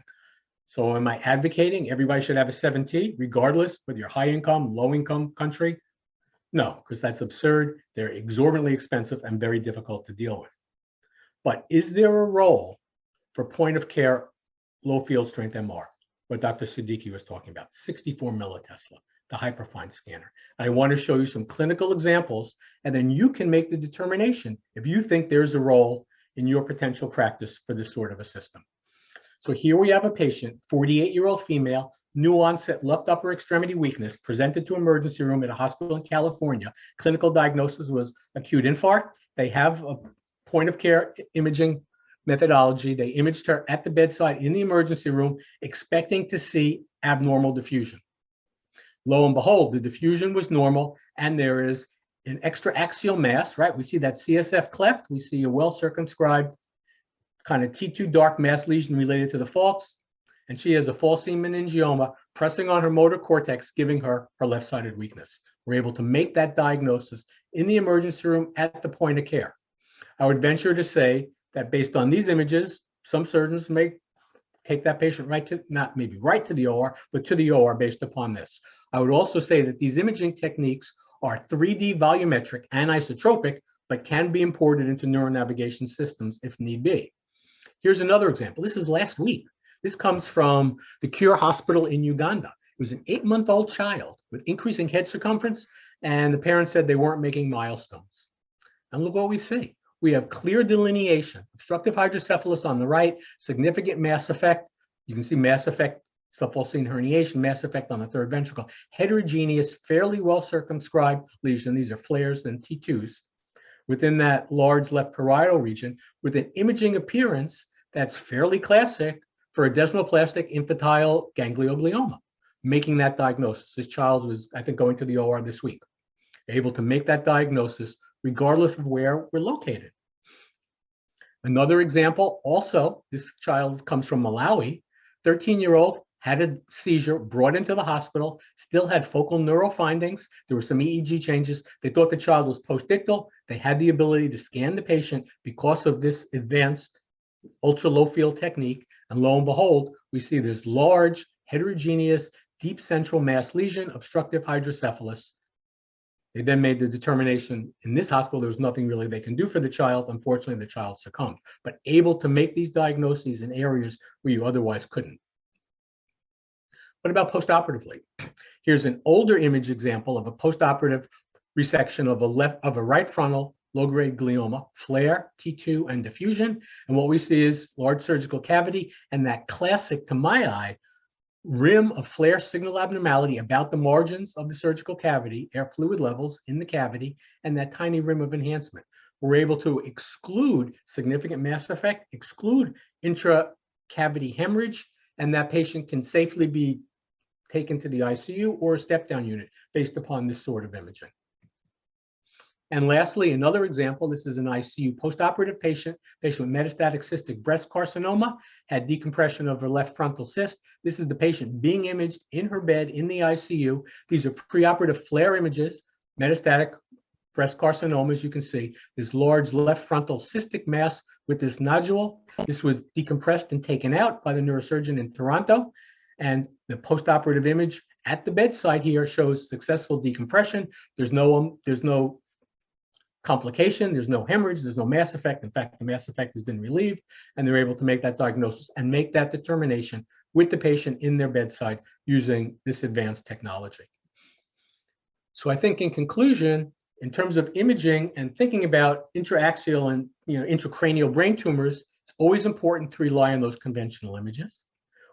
So am I advocating everybody should have a 7T regardless whether you're high income, low income country? No, because that's absurd. They're exorbitantly expensive and very difficult to deal with. But is there a role for point of care low field strength MR? What Dr. Siddiqui was talking about, 64 millitesla, the Hyperfine scanner. I want to show you some clinical examples, and then you can make the determination if you think there's a role in your potential practice for this sort of a system. So here we have a patient, 48-year-old female, new onset left upper extremity weakness, presented to emergency room at a hospital in California. Clinical diagnosis was acute infarct. They have a point of care imaging methodology. They imaged her at the bedside in the emergency room, expecting to see abnormal diffusion. Lo and behold, the diffusion was normal, and there is an extraaxial mass, right? We see that CSF cleft. We see a well-circumscribed kind of T2 dark mass lesion related to the falx, and she has a false seam meningioma pressing on her motor cortex, giving her left-sided weakness. We're able to make that diagnosis in the emergency room at the point of care. I would venture to say that based on these images, some surgeons may take that patient right to, not maybe right to the OR, but to the OR based upon this. I would also say that these imaging techniques are 3D volumetric and isotropic, but can be imported into neuronavigation systems if need be. Here's another example. This is last week. This comes from the Cure Hospital in Uganda. It was an 8-month-old child with increasing head circumference, and the parents said they weren't making milestones. And look what we see. We have clear delineation, obstructive hydrocephalus on the right, significant mass effect. You can see mass effect, subfalcine herniation, mass effect on the third ventricle, heterogeneous, fairly well circumscribed lesion. These are flares and T2s within that large left parietal region with an imaging appearance that's fairly classic for a desmoplastic infantile ganglioglioma, making that diagnosis. This child was, I think, going to the OR this week, able to make that diagnosis regardless of where we're located. Another example, also, this child comes from Malawi, 13-year-old, had a seizure, brought into the hospital, still had focal neural findings. There were some EEG changes. They thought the child was postictal. They had the ability to scan the patient because of this advanced ultra low field technique. And lo and behold, we see this large, heterogeneous, deep central mass lesion, obstructive hydrocephalus. They then made the determination in this hospital, there was nothing really they can do for the child. Unfortunately, the child succumbed, but able to make these diagnoses in areas where you otherwise couldn't. What about postoperatively? Here's an older image example of a postoperative resection of a right frontal low-grade glioma, flare, T2, and diffusion. And what we see is large surgical cavity and that classic, to my eye, rim of flare signal abnormality about the margins of the surgical cavity, air fluid levels in the cavity, and that tiny rim of enhancement. We're able to exclude significant mass effect, exclude intra-cavity hemorrhage, and that patient can safely be taken to the ICU or a step-down unit based upon this sort of imaging. And lastly, another example, this is an ICU postoperative patient with metastatic cystic breast carcinoma, had decompression of her left frontal cyst. This is the patient being imaged in her bed in the ICU. These are preoperative flare images, metastatic breast carcinoma, as you can see, this large left frontal cystic mass with this nodule. This was decompressed and taken out by the neurosurgeon in Toronto. And the postoperative image at the bedside here shows successful decompression. There's no complication, there's no hemorrhage, there's no mass effect. In fact, the mass effect has been relieved, and they're able to make that diagnosis and make that determination with the patient in their bedside using this advanced technology. So I think in conclusion, in terms of imaging and thinking about intraaxial and intracranial brain tumors, it's always important to rely on those conventional images.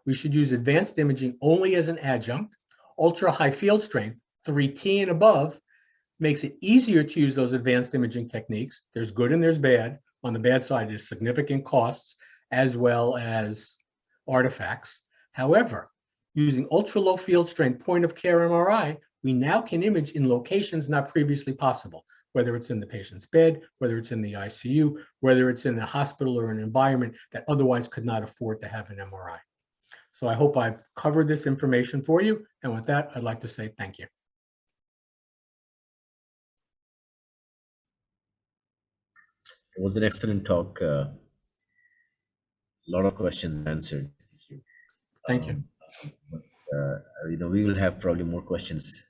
We should use advanced imaging only as an adjunct. Ultra high field strength, 3T and above, makes it easier to use those advanced imaging techniques. There's good and there's bad. On the bad side, there's significant costs as well as artifacts. However, using ultra low field strength point of care MRI, we now can image in locations not previously possible, whether it's in the patient's bed, whether it's in the ICU, whether it's in the hospital or an environment that otherwise could not afford to have an MRI. So I hope I've covered this information for you. And with that, I'd like to say thank you. It was an excellent talk. A lot of questions answered. Thank you. We will have probably more questions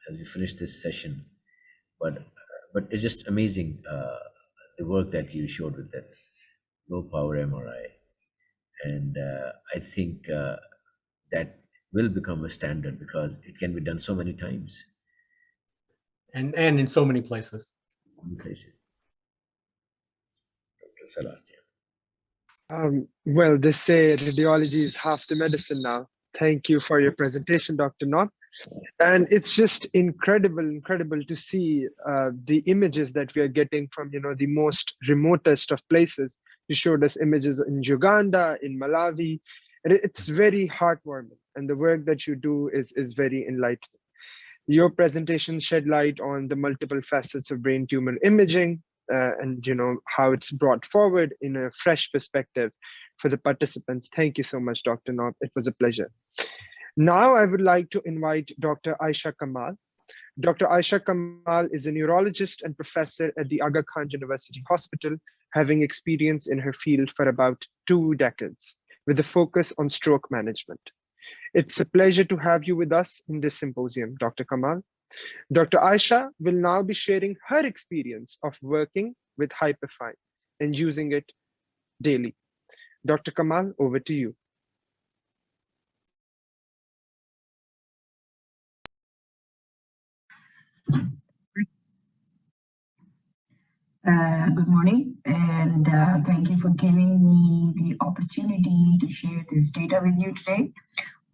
as we finish this session. But it's just amazing the work that you showed with that low power MRI, and I think that will become a standard because it can be done so many times. And in so many places. Well, they say radiology is half the medicine now. Thank you for your presentation, Dr. Knopp. And it's just incredible to see the images that we are getting from, the most remotest of places. You showed us images in Uganda, in Malawi, and it's very heartwarming. And the work that you do is very enlightening. Your presentation shed light on the multiple facets of brain tumor imaging, and how it's brought forward in a fresh perspective for the participants. Thank you so much, Dr. Knopp. It was a pleasure. Now I would like to invite Dr. Aisha Kamal. Dr. Aisha Kamal is a neurologist and professor at the Aga Khan University Hospital, having experience in her field for about 2 decades, with a focus on stroke management. It's a pleasure to have you with us in this symposium, Dr. Kamal. Dr. Aisha will now be sharing her experience of working with Hyperfine and using it daily. Dr. Kamal, over to you. Good morning, and thank you for giving me the opportunity to share this data with you today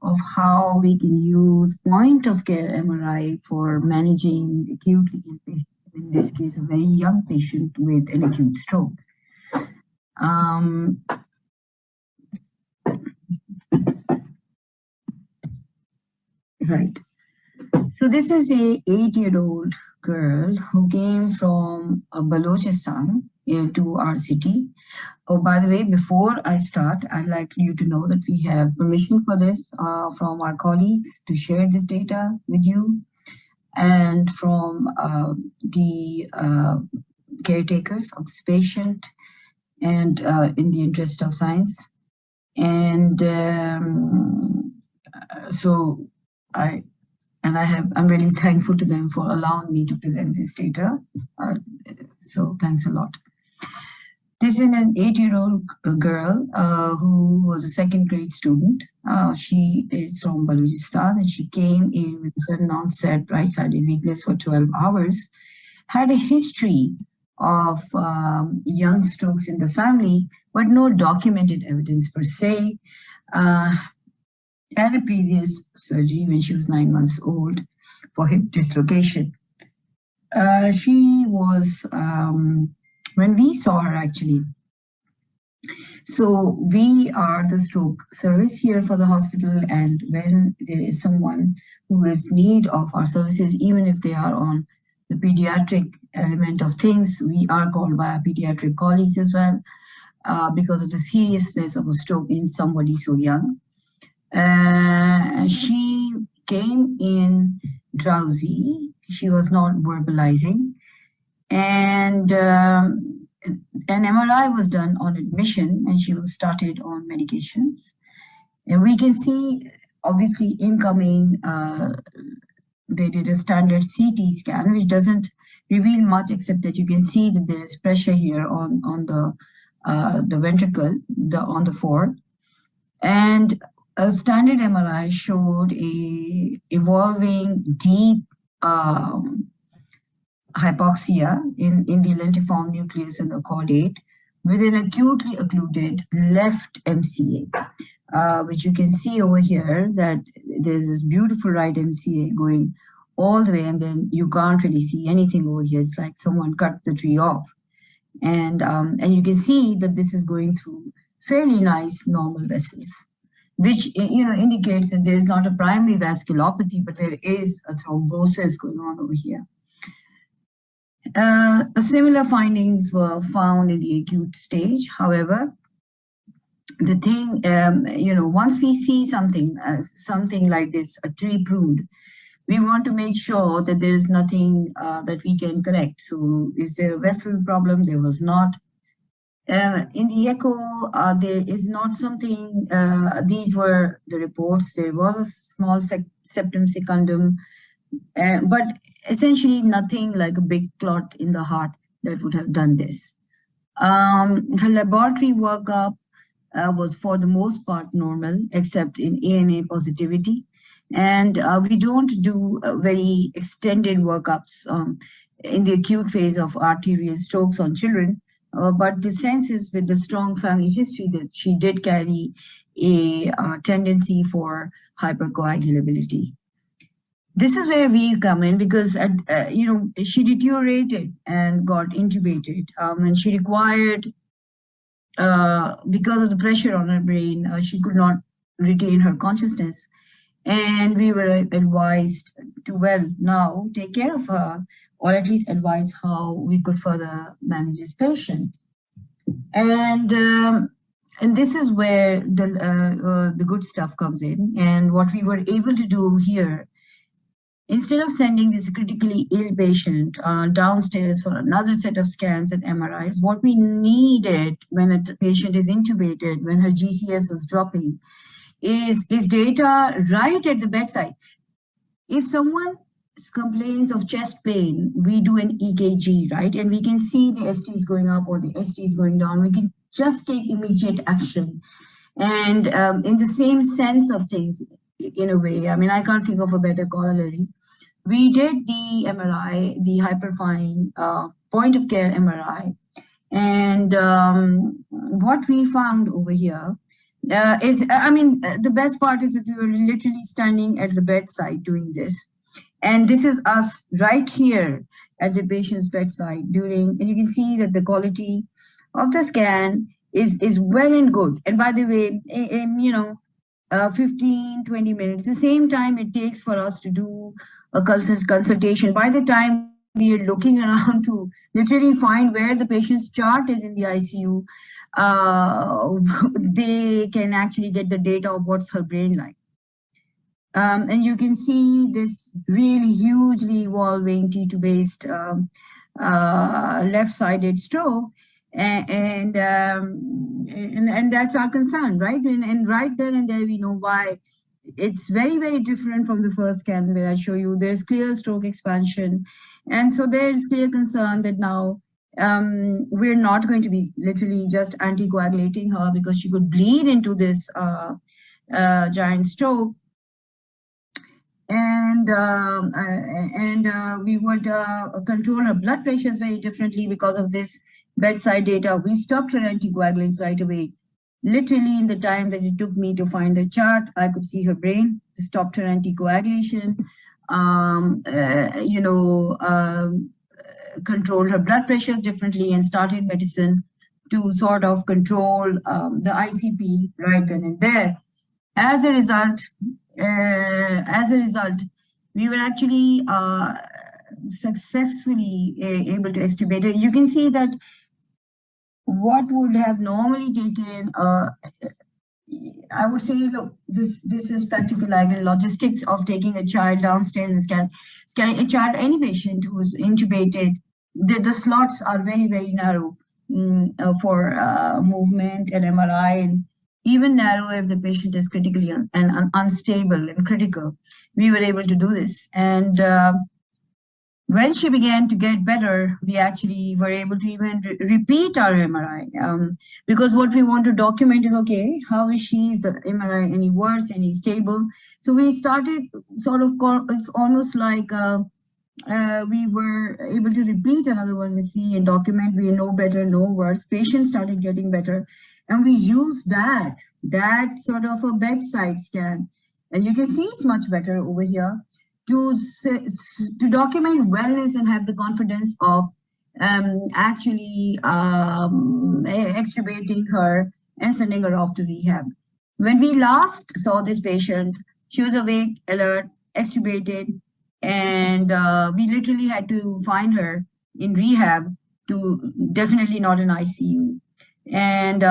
of how we can use point of care MRI for managing acutely ill patients, in this case a very young patient with an acute stroke. Right. So this is a 8-year-old girl who came from Balochistan to our city. Oh, by the way, before I start, I'd like you to know that we have permission for this from our colleagues to share this data with you, and from the caretakers of this patient, and in the interest of science. And I'm really thankful to them for allowing me to present this data. So thanks a lot. This is an 8-year-old girl who was a 2nd grade student. She is from Balochistan, and she came in with sudden onset right-sided weakness for 12 hours, had a history of young strokes in the family, but no documented evidence per se. and a previous surgery when she was 9 months old for hip dislocation. She was, when we saw her actually, so we are the stroke service here for the hospital, and when there is someone who is in need of our services, even if they are on the pediatric element of things, we are called by our pediatric colleagues as well, because of the seriousness of a stroke in somebody so young. She came in drowsy, she was not verbalizing, and an MRI was done on admission, and she was started on medications. And we can see, obviously, incoming, they did a standard CT scan, which doesn't reveal much, except that you can see that there is pressure here on the ventricle, on the fourth. And a standard MRI showed a evolving deep hypoxia in the lentiform nucleus and the caudate with an acutely occluded left MCA, which you can see over here that there's this beautiful right MCA going all the way, and then you can't really see anything over here. It's like someone cut the tree off. And you can see that this is going through fairly nice normal vessels, which indicates that there is not a primary vasculopathy, but there is a thrombosis going on over here. Similar findings were found in the acute stage. However, the thing, once we see something like this, a tree pruned, we want to make sure that there is nothing that we can correct. So is there a vessel problem? There was not. In the echo, there is not something, these were the reports. There was a small septum secundum, but essentially nothing like a big clot in the heart that would have done this. The laboratory workup was for the most part normal, except in ANA positivity. And we don't do very extended workups in the acute phase of arterial strokes on children. But the sense is, with the strong family history, that she did carry a tendency for hypercoagulability. This is where we come in, because she deteriorated and got intubated, and she required, because of the pressure on her brain, she could not retain her consciousness, and we were advised to, well, now take care of her, or at least advise how we could further manage this patient. And this is where the good stuff comes in. And what we were able to do here, instead of sending this critically ill patient downstairs for another set of scans and MRIs, what we needed when a patient is intubated, when her GCS was dropping, is data right at the bedside. If someone complains of chest pain, we do an EKG, right? And we can see the STs going up or the STs going down. We can just take immediate action. And in the same sense of things, in a way, I mean, I can't think of a better corollary. We did the MRI, the Hyperfine point of care MRI. And what we found over here is, I mean, the best part is that we were literally standing at the bedside doing this. And this is us right here at the patient's bedside and you can see that the quality of the scan is well and good. And by the way, 15, 20 minutes, the same time it takes for us to do a consultation. By the time we are looking around to literally find where the patient's chart is in the ICU, they can actually get the data of what's her brain like. And you can see this really hugely evolving T2-based left-sided stroke, and that's our concern, right? And right then and there, we know why it's very, very different from the first scan where I show you. There's clear stroke expansion, and so there's clear concern that now we're not going to be literally just anticoagulating her because she could bleed into this giant stroke. And we would control her blood pressures very differently because of this bedside data. We stopped her anticoagulants right away Literally, in the time that it took me to find the chart, I could see her brain, stopped her anticoagulation, controlled her blood pressure differently, and started medicine to sort of control the ICP right then and there. As a result, we were actually successfully able to extubate her. You can see that what would have normally taken, I would say, look, this is practical logistics of taking a child downstairs and scanning a child, any patient who's intubated. The slots are very, very narrow for movement and MRI, and even narrow if the patient is critically and unstable and critical. We were able to do this. And when she began to get better, we actually were able to even repeat our MRI because what we want to document is, okay, how is she's MRI any worse, any stable? So we started sort of, it's almost like we were able to repeat another one to see and document. We know better, know worse. Patients started getting better. And we used that sort of a bedside scan. And you can see it's much better over here. To document wellness and have the confidence of actually extubating her and sending her off to rehab. When we last saw this patient, she was awake, alert, extubated, and we literally had to find her in rehab, to definitely not in ICU. And,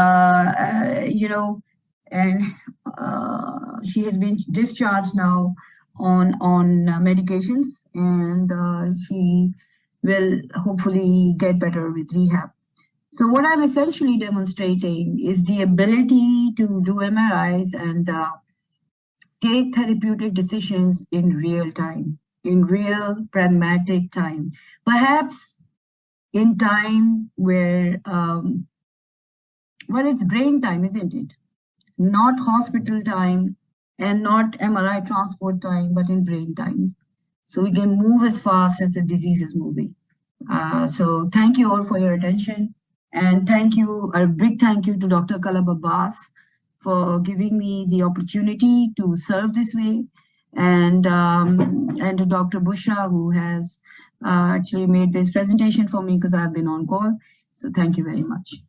she has been discharged now on medications, and she will hopefully get better with rehab. So what I'm essentially demonstrating is the ability to do MRIs and take therapeutic decisions in real time, in real pragmatic time, perhaps in time where, well, it's brain time, isn't it? Not hospital time, and not MRI transport time, but in brain time. So we can move as fast as the disease is moving. So thank you all for your attention. And a big thank you to Dr. Kalab Abbas for giving me the opportunity to serve this way. And to Dr. Bushra, who has actually made this presentation for me because I've been on call. So thank you very much.